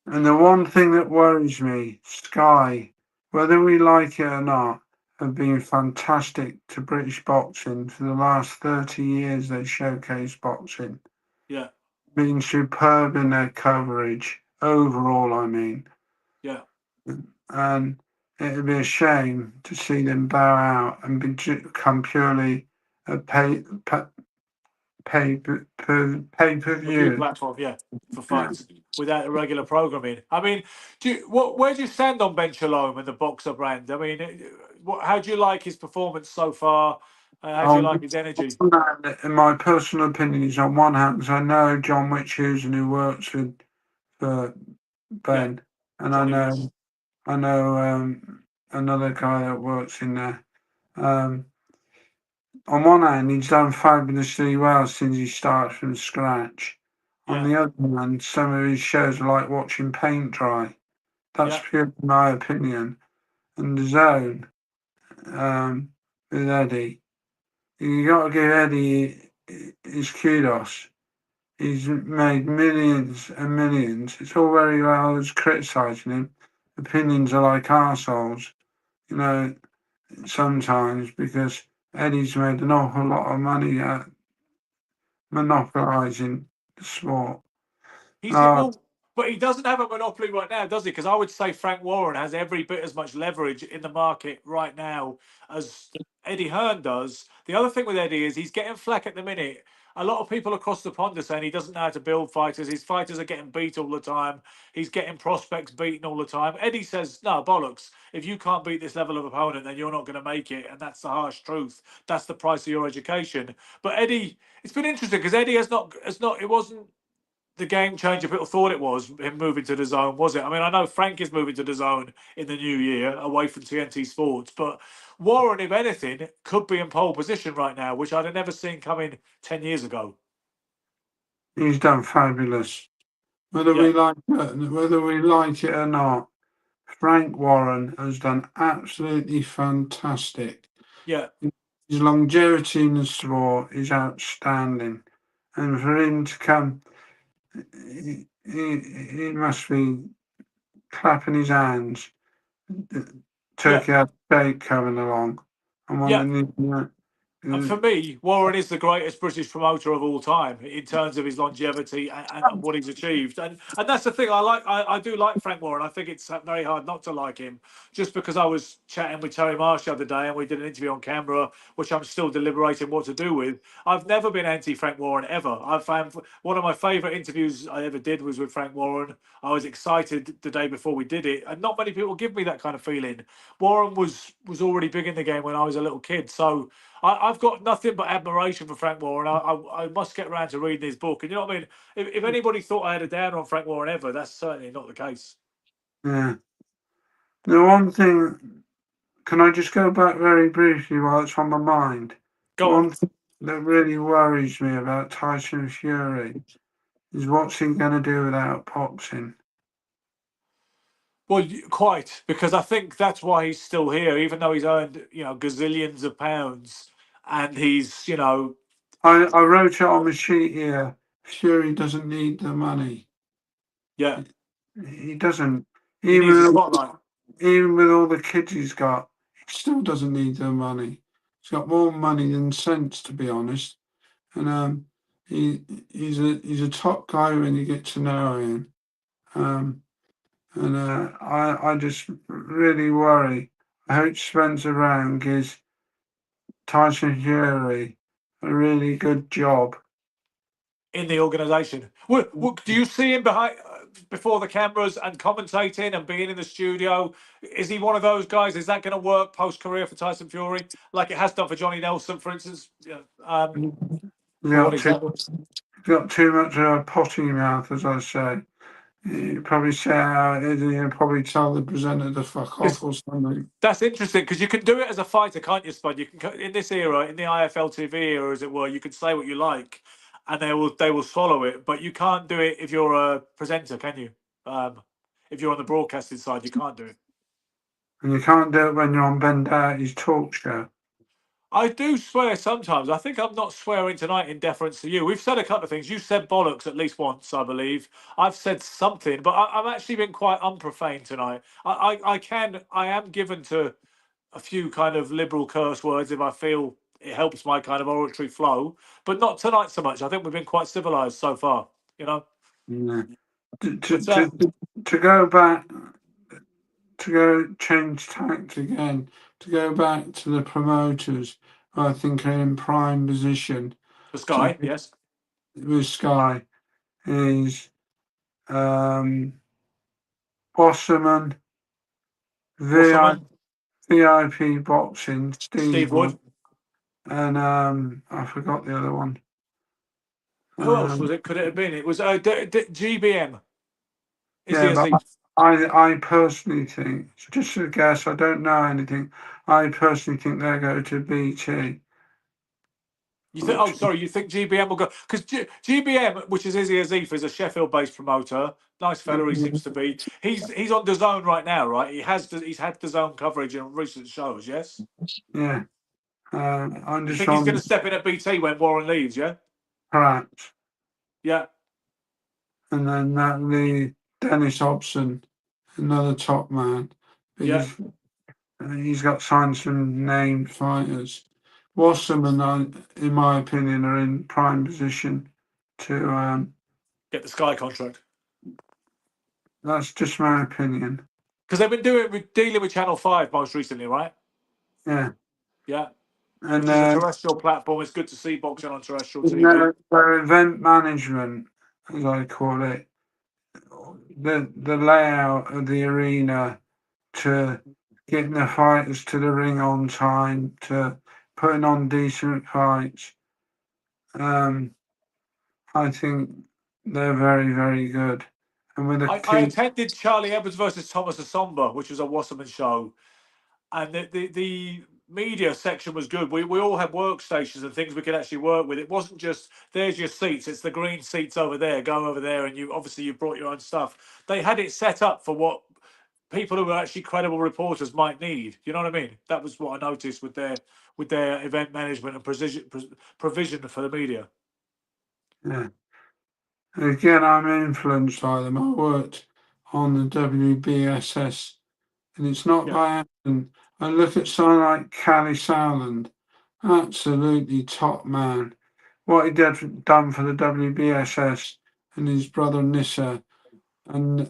And the one thing that worries me, Sky, whether we like it or not, have been fantastic to British boxing for the last 30 years. They showcase boxing, yeah, been superb in their coverage overall. I mean, yeah. and it'd be a shame to see them bow out and become purely a pay per Review view. platform, yeah, for Yeah. fights without a regular programming. I mean, where do you stand on Ben Shalom and the Boxer brand? I mean, how do you like his performance so far? How do you like his energy? In my personal opinion, is on one hand, because I know John Witchhusen, who works with for Yeah, Ben, and Johnny Wicks. I know another guy that works in there. Um, on one hand, he's done fabulously well since he started from scratch. On Yeah, the other hand, some of his shows are like watching paint dry. That's yeah. purely my opinion. And the zone with Eddie, you got to give Eddie his kudos. He's made millions and millions. It's all very well as criticising him. Opinions are like arseholes, you know, sometimes because Eddie's made an awful lot of money at monopolising the sport. He's Uh, well, but he doesn't have a monopoly right now, does he? Because I would say Frank Warren has every bit as much leverage in the market right now as Eddie Hearn does. The other thing with Eddie is he's getting flack at the minute. A lot of people across the pond are saying he doesn't know how to build fighters. His fighters are getting beat all the time. He's getting prospects beaten all the time. Eddie says, no, bollocks. If you can't beat this level of opponent, then you're not going to make it. And that's the harsh truth. That's the price of your education. But Eddie, it's been interesting because Eddie it wasn't the game changer people thought it was him moving to the zone, was it? I mean, I know Frank is moving to the zone in the new year away from TNT Sports, but Warren, if anything, could be in pole position right now, which I'd have never seen coming 10 years ago. he's done fabulous. Yeah, Whether we like it or not, Frank Warren has done absolutely fantastic. yeah. His longevity in the sport is outstanding, and for him to come, he must be clapping his hands. Yeah, Turkey had steak coming along, and one yeah. of the And for me, Warren is the greatest British promoter of all time in terms of his longevity and what he's achieved. And that's the thing I like. I do like Frank Warren. I think it's very hard not to like him. Just because I was chatting with Terry Marsh the other day and we did an interview on camera, which I'm still deliberating what to do with. I've never been anti Frank Warren ever. I found one of my favourite interviews I ever did was with Frank Warren. I was excited the day before we did it, and not many people give me that kind of feeling. Warren was already big in the game when I was a little kid, so. I've got nothing but admiration for Frank Warren. I must get around to reading his book. And you know what I mean? If anybody thought I had a down on Frank Warren ever, that's certainly not the case. yeah. The one thing, can I just go back very briefly while it's on my mind? The Go on. one thing that really worries me about Tyson Fury is what's he going to do without boxing? Well, quite, because I think that's why he's still here, even though he's earned, gazillions of pounds and he's, I wrote it on the sheet here. Fury doesn't need the money. yeah, He doesn't. he needs the Even spotlight. even with all the kids he's got, he still doesn't need the money. He's got more money than sense, to be honest. And he's a top guy when you get to know him. Um, and I just really worry. I hope Spencer Round gives Tyson Fury a really good job. In the organisation. Do you see him behind before the cameras and commentating and being in the studio? Is he one of those guys? Is that going to work post career for Tyson Fury, like it has done for Johnny Nelson, for instance? He's For one got too, example, he's got too much of a potty mouth, as I say. You probably say how it is, and you probably tell the presenter to fuck off because or something. that's interesting because you can do it as a fighter, can't you, Spud? You can in this era, in the IFL TV era, as it were, you can say what you like, and they will swallow it. But you can't do it if you're a presenter, can you? If you're on the broadcasting side, you can't do it. And you can't do it when you're on Ben Doughty's talk show. I do swear sometimes. I think I'm not swearing tonight in deference to you. We've said a couple of things. You said bollocks at least once, I believe. I've said something, but I've actually been quite unprofane tonight. I am given to a few kind of liberal curse words if I feel it helps my kind of oratory flow, but not tonight so much. I think we've been quite civilized so far, you know. Yeah. To, to, But to, to go back, to go change tact again, to go back to the promoters, I think are in prime position the to Sky, yes, with Sky is Wasserman, VI, Wasserman, VIP Boxing, Steve Steve Wood, Wood, and I forgot the other one. Who else was it? Could it have been? It was GBM. Izzy Yeah, but Aziz. I personally think, it's just a guess, I don't know anything. I personally think they're going to BT. You think? Oh, sorry. You think GBM will go because GBM, which is Izzy Aziz, is a Sheffield-based promoter. Nice fella, he seems to be. He's on the zone right now, right? He's had the zone coverage in recent shows. Yes. Yeah, I'm You just think he's going on to step in at BT when Warren leaves? Yeah. perhaps. Yeah. And then the Dennis Hobson, another top man. But Yeah. he's got signed some named fighters. Wasserman, in my opinion, are in prime position to. Get the Sky contract That's just my opinion. because they've been dealing with Channel 5 most recently, right? Yeah, Yeah. and Which is a terrestrial platform. It's good to see boxing on terrestrial TV. their event management, as I call it, the layout of the arena to getting the fighters to the ring on time to putting on decent fights. I think they're very, very good. And with the I key, attended Charlie Edwards versus Thomas Asomba, which was a Wasserman show, and the media section was good. We all had workstations and things we could actually work with. It wasn't just there's your seats; it's the green seats over there. Go over there, and you brought your own stuff. They had it set up for what people who were actually credible reporters might need. You know what I mean? That was what I noticed with their event management and provision for the media. yeah. Again, I'm influenced by them. I worked on the WBSS, and it's not Yeah, by accident. I look at someone like Cally Sowland, absolutely top man. What he done for the WBSS and his brother Nissa, and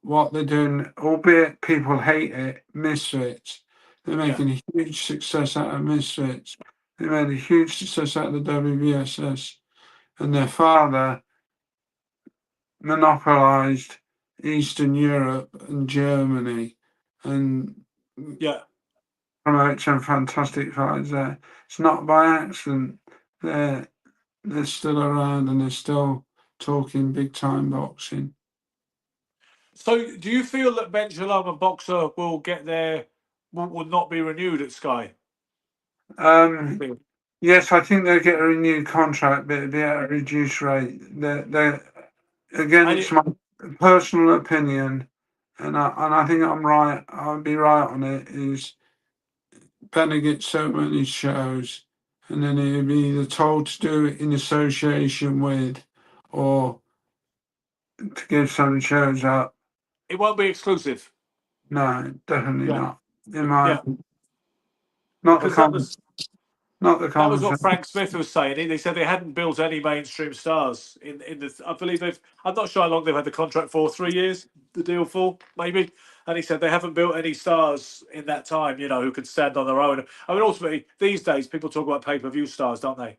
what they're doing, albeit people hate it, Misfits. They're yeah, making a huge success out of Misfits. They made a huge success out of the WBSS, and their father monopolized Eastern Europe and Germany, and yeah. promote some fantastic fights there. It's not by accident. They're they're still around and they're still talking big time boxing. So, do you feel that Ben Shalom and Boxer will get there? Will not be renewed at Sky? Um, yes, I think they'll get a renewed contract, but it'll be at a reduced rate. Again, And it's my personal opinion, and I think I'm right. I'll be right on it. Is Benner gets so many shows, and then he'll be either told to do it in association with, or to give some shows up. it won't be exclusive. No, definitely Yeah, not. In my yeah. not the Because that was not the that was what conversation. Frank Smith was saying. They said they hadn't built any mainstream stars in the. I believe they've. I'm not sure how long they've had the contract for. 3 years, the deal for maybe. And he said they haven't built any stars in that time. Who can stand on their own. I mean, ultimately, these days people talk about pay-per-view stars, don't they?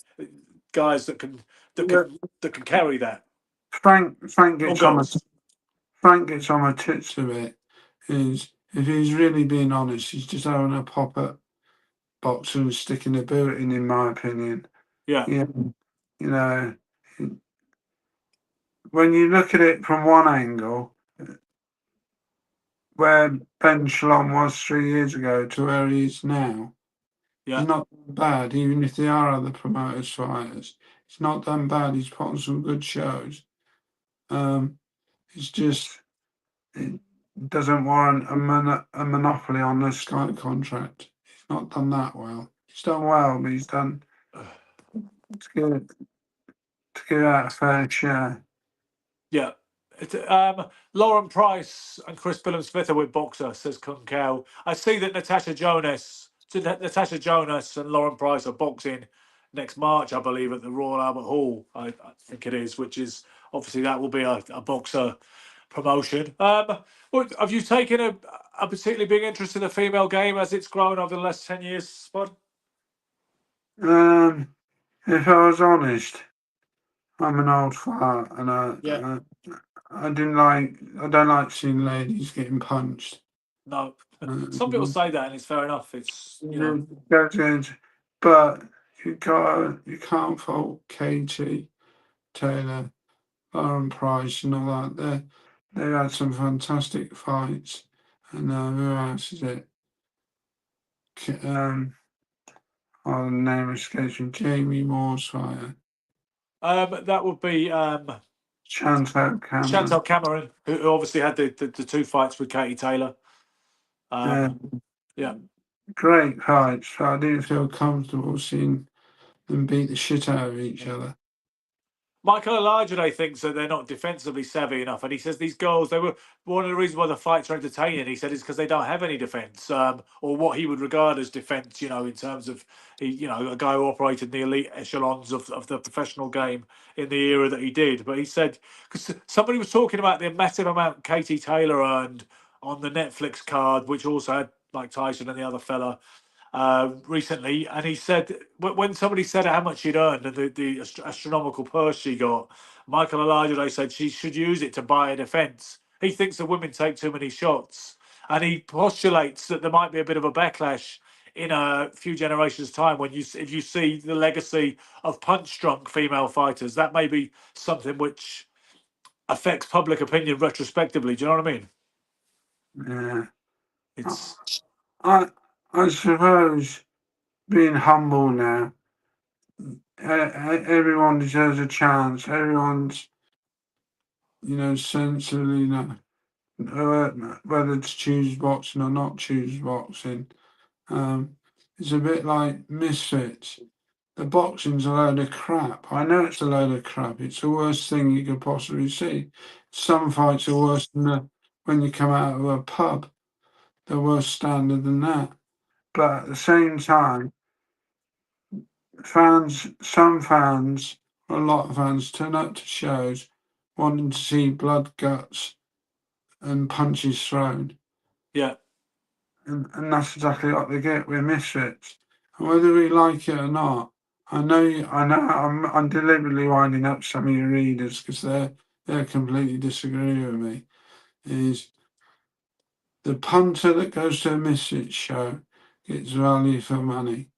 Guys that Yeah, can that can carry that. Frank Or gets on my girls. Frank gets on my tits a bit. Is if he's really being honest, he's just having a pop at boxing and sticking a boot in my opinion. Yeah, Yeah, you know, when you look at it from one angle, where Ben Shalom was 3 years ago to where he is now, he's yeah. not bad, even if they are other promoters fighters. It's not done bad. He's put on some good shows. It's just it doesn't warrant a monopoly on the Sky contract. He's not done that well. He's done well, but he's done to get out a fair share. Yeah. Lauren Price and Chris Billings-Smith are with Boxer, says Kung Kao. I see that Natasha Jonas and Lauren Price are boxing next March, I believe, at the Royal Albert Hall. I think it is, which is obviously that will be a Boxer promotion. Have you taken a particularly big interest in the female game as it's grown over the last 10 years, Spud? If I was honest, I'm an old fart, and Yeah. I don't like seeing ladies getting punched. No. Some people Uh, say that, and it's fair enough. It's. goes into, but you can't fault KT Taylor, Lauren Price, and all that. They had some fantastic fights, and who else is it? Oh, the name escapes me. Jamie Moore's fighter. That would be Chantal Cameron. Chantal Cameron, who obviously had the two fights with Katie Taylor. Yeah, Yeah. great fights. So I didn't feel comfortable seeing them beat the shit out of each other. Michael Olajide thinks that they're not defensively savvy enough, and he says these girls, they were one of the reasons why the fights are entertaining. He said is because they don't have any defense, or what he would regard as defense. You know, in terms of a guy who operated in the elite echelons of the professional game in the era that he did. But he said because somebody was talking about the massive amount Katie Taylor earned on the Netflix card, which also had Mike Tyson and the other fella recently, and he said when somebody said how much she'd earned and the astronomical purse she got, Michael Olajide said she should use it to buy a defence. He thinks the women take too many shots, and he postulates that there might be a bit of a backlash in a few generations' time when if you see the legacy of punch-drunk female fighters, that may be something which affects public opinion retrospectively. Do you know what I mean? Yeah. It's I suppose being humble now, everyone deserves a chance. Everyone's, sensibly, whether to choose boxing or not choose boxing. It's a bit like Misfits. The boxing's a load of crap. I know it's a load of crap. It's the worst thing you could possibly see. Some fights are worse than when you come out of a pub. They're worse standard than that. But at the same time, some fans, a lot of fans, turn up to shows wanting to see blood, guts, and punches thrown. yeah. And that's exactly what they get with Misfits. And whether we like it or not, I know, I'm deliberately winding up some of your readers because they're completely disagree with me. Is the punter that goes to a Misfits show gets value for money.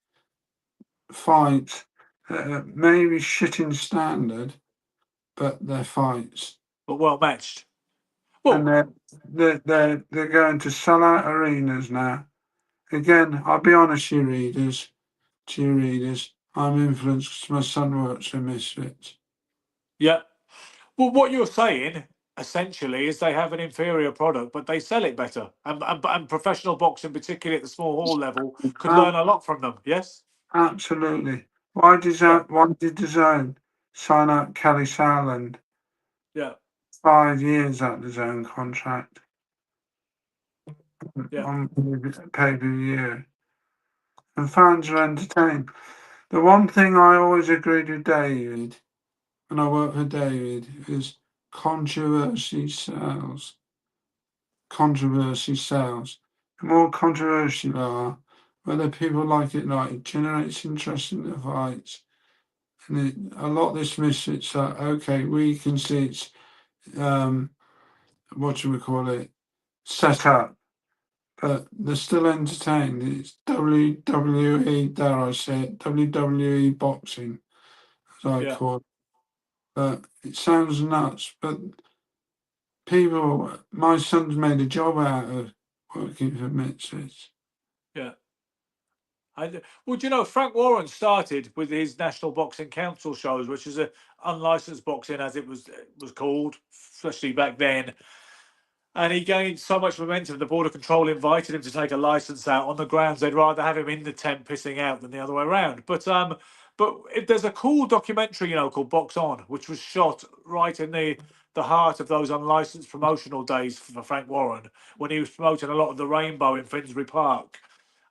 Fights maybe shit in standard, but they're fights, But well matched. and Well, they're going to sell out arenas now. Again, I'll be honest, to your readers, I'm influenced because my son works for Misfits. yeah. Well, what you're saying essentially is they have an inferior product, but they sell it better, and professional boxing, particularly at the small hall level, could Uh, learn a lot from them. Yes. Absolutely. Yeah. Why did the Zone sign up Kelly Sowland? Yeah. 5 years at the Zone contract Yeah. on pay-per-view. And fans are entertained. The one thing I always agreed with David, and I work for David, is controversy sells. Controversy sells. The more controversial you are, whether people like it or not, it generates interest in the fights. And a lot of this Misfits are, okay, we can see it's, what should we call it, set up, but they're still entertained. It's WWE, dare I say it, WWE boxing, as I Yeah. call it. But it sounds nuts, but my son's made a job out of working for Misfits. Yeah. Well, do you know Frank Warren started with his National Boxing Council shows, which is a unlicensed boxing, as it was called, especially back then. And he gained so much momentum. The Border Control invited him to take a license out on the grounds they'd rather have him in the tent pissing out than the other way around. But if there's a cool documentary, called Box On, which was shot right in the heart of those unlicensed promotional days for Frank Warren when he was promoting a lot of the Rainbow in Finsbury Park.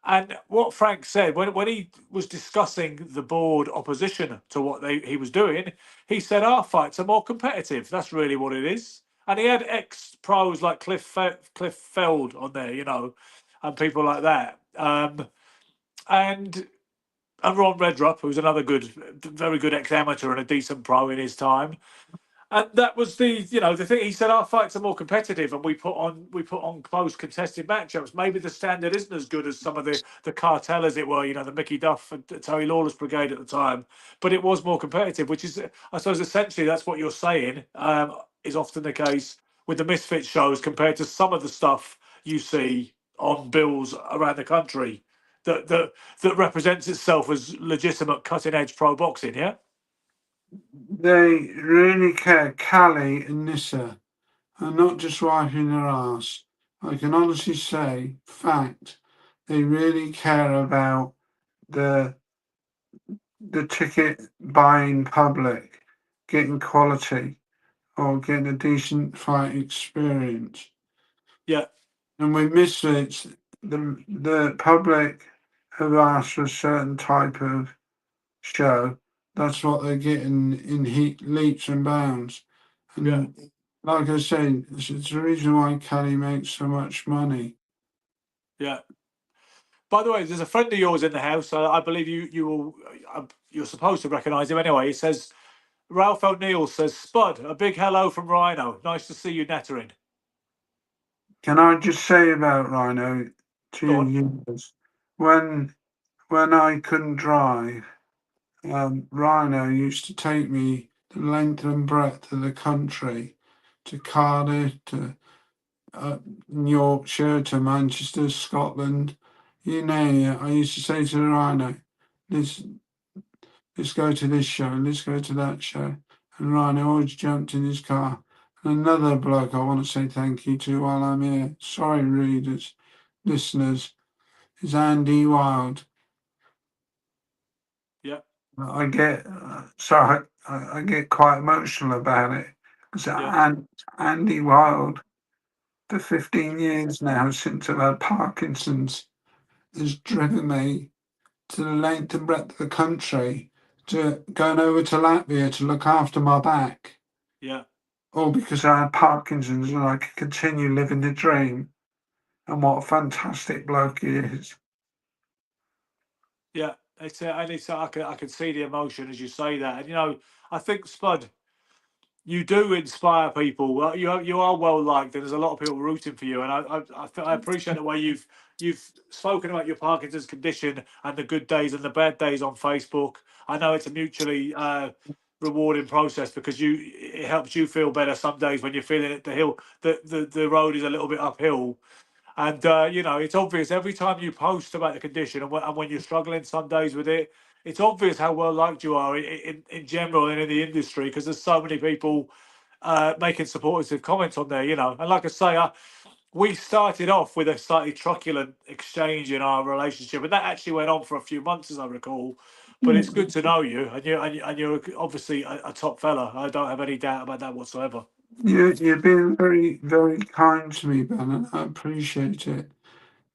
And what Frank said when he was discussing the board opposition to what he was doing, he said our fights are more competitive. That's really what it is. And he had ex pros like Cliff Feld on there, and people like that. And Ron Redrup, who's another very good ex amateur and a decent pro in his time. And that was the thing. He said our fights are more competitive, and we put on close contested matchups. Maybe the standard isn't as good as some of the cartel, as it were. The Mickey Duff and Terry Lawless brigade at the time, but it was more competitive. Which is, I suppose, essentially that's what you're saying. Is often the case with the Misfit shows compared to some of the stuff you see on bills around the country that represents itself as legitimate cutting edge pro boxing. Yeah. They really care. Callie and Nissa are not just wiping their ass. I can honestly say, fact, they really care about the ticket buying public getting quality or getting a decent fight experience. Yeah. And with Misfits, the public have asked for a certain type of show. That's what they're getting in leaps and bounds. Yeah. And like I say, it's the reason why Kelly makes so much money. Yeah. By the way, there's a friend of yours in the house. I believe you're supposed to recognise him anyway. He says Ralph O'Neill says, Spud, a big hello from Rhino. Nice to see you nattering. Can I just say about Rhino Go 2 on. years when I couldn't drive, Rhino used to take me the length and breadth of the country to Cardiff, to Yorkshire, to Manchester, Scotland, you name it. I used to say to the Rhino, let's go to this show, let's go to that show. And Rhino always jumped in his car. And another bloke I want to say thank you to while I'm here, sorry readers, listeners, is Andy Wild. Yeah. I get sorry, I get quite emotional about it because Yeah. Andy Wild, for 15 years now since I've had Parkinson's, has driven me to the length and breadth of the country to going over to Latvia to look after my back. Yeah. All because I had Parkinson's and I could continue living the dream. And what a fantastic bloke he is. Yeah. I can see the emotion as you say that. And I think, Spud, you do inspire people. Well, you are well liked, and there's a lot of people rooting for you. And I appreciate the way you've spoken about your Parkinson's condition and the good days and the bad days on Facebook. I know it's a mutually rewarding process because it helps you feel better some days when you're feeling it. The road is a little bit uphill. And it's obvious every time you post about the condition and when you're struggling some days with it, it's obvious how well liked you are in general and in the industry because there's so many people making supportive comments on there. And like I say, we started off with a slightly truculent exchange in our relationship, and that actually went on for a few months, as I recall. But it's good to know you, and you're obviously a top fella. I don't have any doubt about that whatsoever. You've been very, very kind to me, Ben, and I appreciate it.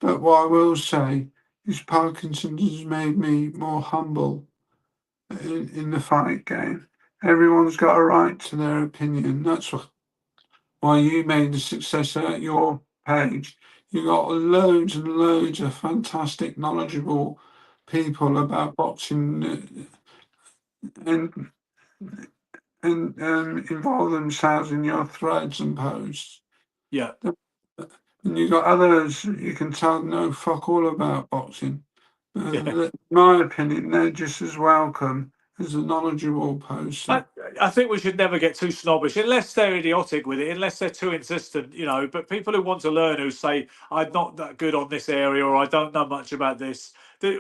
But what I will say is Parkinson's has made me more humble in the fight game. Everyone's got a right to their opinion. That's why you made a success at your page. You got loads and loads of fantastic, knowledgeable people about boxing and involve themselves in your threads and posts. Yeah. And you got others you can tell know fuck all about boxing. Yeah. In my opinion, they're just as welcome as a knowledgeable I, person. I think we should never get too snobbish, unless they're idiotic with it, unless they're too insistent. But people who want to learn, who say, I'm not that good on this area or I don't know much about this,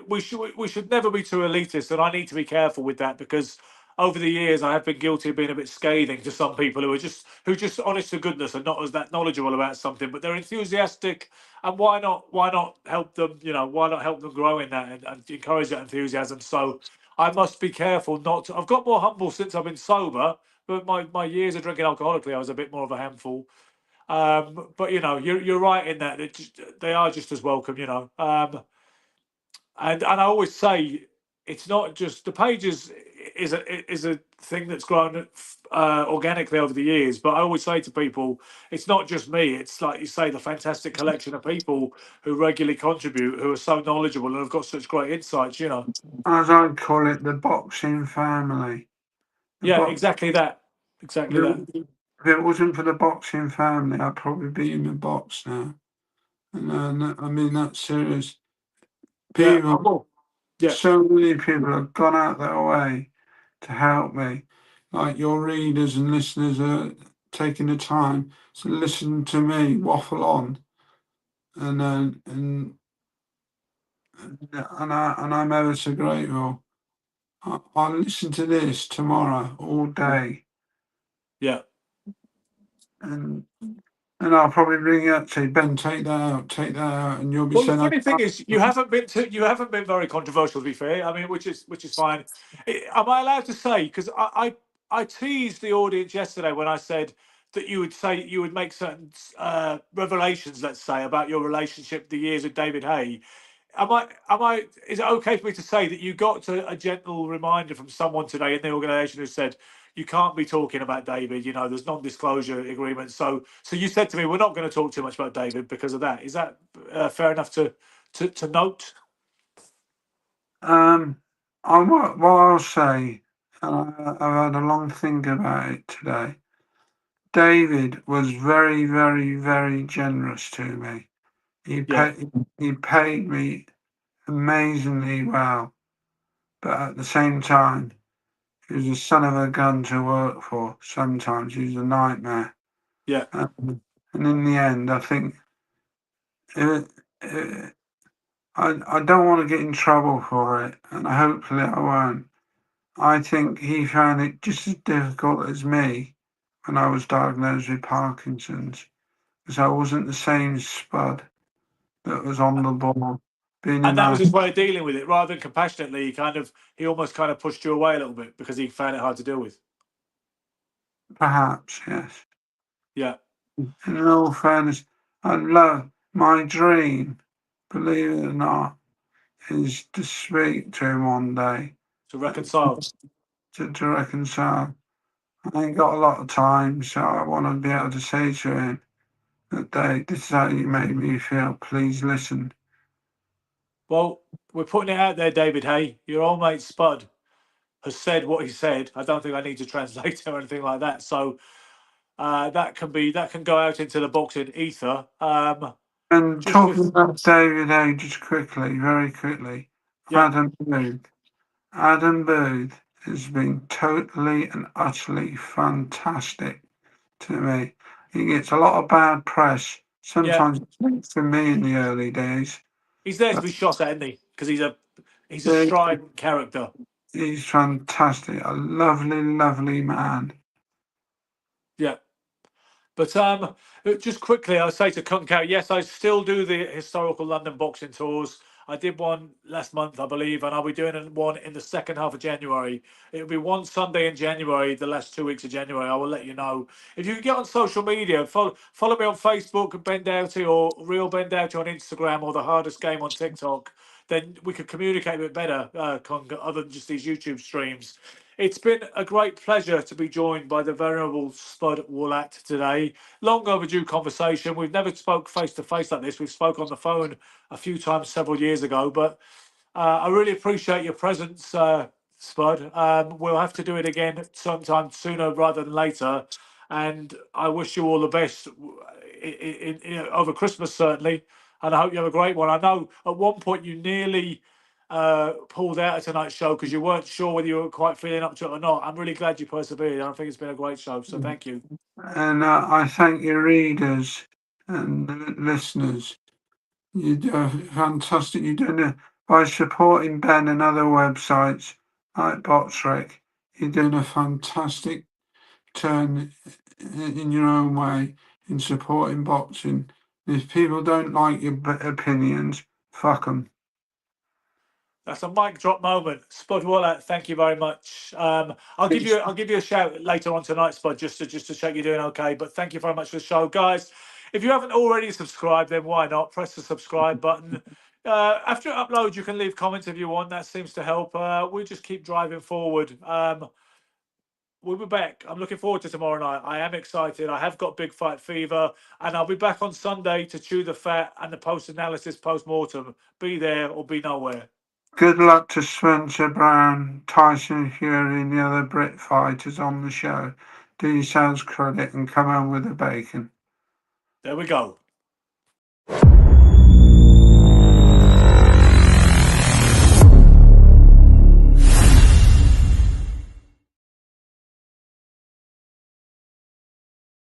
we should never be too elitist. And I need to be careful with that because over the years I have been guilty of being a bit scathing to some people who just honest to goodness are not as that knowledgeable about something, but they're enthusiastic. And why not help them? Why not help them grow in that and encourage that enthusiasm? So I must be careful not to. I've got more humble since I've been sober, but my years of drinking alcoholically, I was a bit more of a handful. But you're right in that they are just as welcome. And I always say it's not just the pages is a thing that's grown organically over the years. But I always say to people, it's not just me. It's like you say, the fantastic collection of people who regularly contribute, who are so knowledgeable and have got such great insights. As I call it, the boxing family. The Yeah, box exactly that. exactly that. If it wasn't for the boxing family, I'd probably be in the box now. And I mean, that's serious. Yeah, People, yeah, so many people have gone out their way to help me. Like your readers and listeners are taking the time to listen to me waffle on, and I'm ever so grateful. I'll listen to this tomorrow all day, yeah. and I'll probably ring you up, say, Ben, take that out, and you'll be Well, the saying, I funny thing can't. is, you haven't been very controversial, to be fair. I mean, which is fine. Am I allowed to say? Because I teased the audience yesterday when I said that you would make certain revelations, let's say, about your relationship, the years with David Hay. Am I? Is it okay for me to say that you got a gentle reminder from someone today in the organisation who said you can't be talking about David? You know, there's non-disclosure agreements. So you said to me, we're not going to talk too much about David because of that. Is that fair enough to note? Um, what I'll say, and I've had a long think about it today. David was very, very, very generous to me. Yeah, He paid me amazingly well, but at the same time, he was a son of a gun to work for. Sometimes he was a nightmare. yeah. And in the end, I think it, it, I don't want to get in trouble for it, and hopefully I won't. I think he found it just as difficult as me when I was diagnosed with Parkinson's, because I wasn't the same Spud that was on the ball, being And in that was my his way of dealing with it, rather than compassionately. He almost kind of pushed you away a little bit because he found it hard to deal with. perhaps, yes. Yeah, In all fairness, I love my dream, believe it or not, is to speak to him one day, to reconcile. to reconcile. I ain't got a lot of time, so I want to be able to say to him that this is how you made me feel. Please listen. Well, we're putting it out there, David Hay. Your old mate Spud has said what he said. I don't think I need to translate it or anything like that. So that can go out into the boxing ether. And Just talking with about David A, just quickly, very quickly, yeah, Adam Booth. Adam Booth has been totally and utterly fantastic to me. He gets a lot of bad press, yeah, sometimes for me in the early days, he's there to but be shot at, isn't he? Because he's a he- strident character. he's fantastic. A lovely, lovely man. Yeah. But just quickly, I'll say to Concat, yes, I still do the historical London boxing tours. I did one last month, I believe, and I'll be doing one in the second half of January. It'll be one Sunday in January, the last 2 weeks of January. I will let you know. If you can get on social media, follow me on Facebook, Ben Doughty, or Real Ben Doughty on Instagram, or The Hardest Game on TikTok. Then we could communicate a bit better, other than just these YouTube streams. It's been a great pleasure to be joined by the venerable Spud Woollatt today. Long overdue conversation. We've never spoke face to face like this. We've spoke on the phone a few times several years ago, but I really appreciate your presence, Spud. We'll have to do it again sometime sooner rather than later. And I wish you all the best over Christmas, certainly. And I hope you have a great one. I know at one point you nearly pulled out of tonight's show because you weren't sure whether you were quite feeling up to it or not. I'm really glad you persevered. I think it's been a great show. So thank you. And I thank your readers and listeners. You do fantastic. You're doing it by supporting Ben and other websites like Botrick. You're doing a fantastic turn in your own way in supporting boxing. If people don't like your opinions, fuck them. That's a mic drop moment. Spud Woollatt, thank you very much. I'll give you a shout later on tonight, Spud, just to check you're doing okay. But thank you very much for the show, guys. If you haven't already subscribed, then why not press the subscribe button. After it uploads, you can leave comments if you want. That seems to help. We just keep driving forward. We'll be back. I'm looking forward to tomorrow night. I am excited. I have got big fight fever, and I'll be back on Sunday to chew the fat and the post analysis post mortem. Be there or be nowhere. Good luck to Spencer Brown, Tyson Fury, and the other Brit fighters on the show. do yourselves credit and come home with the bacon. There we go.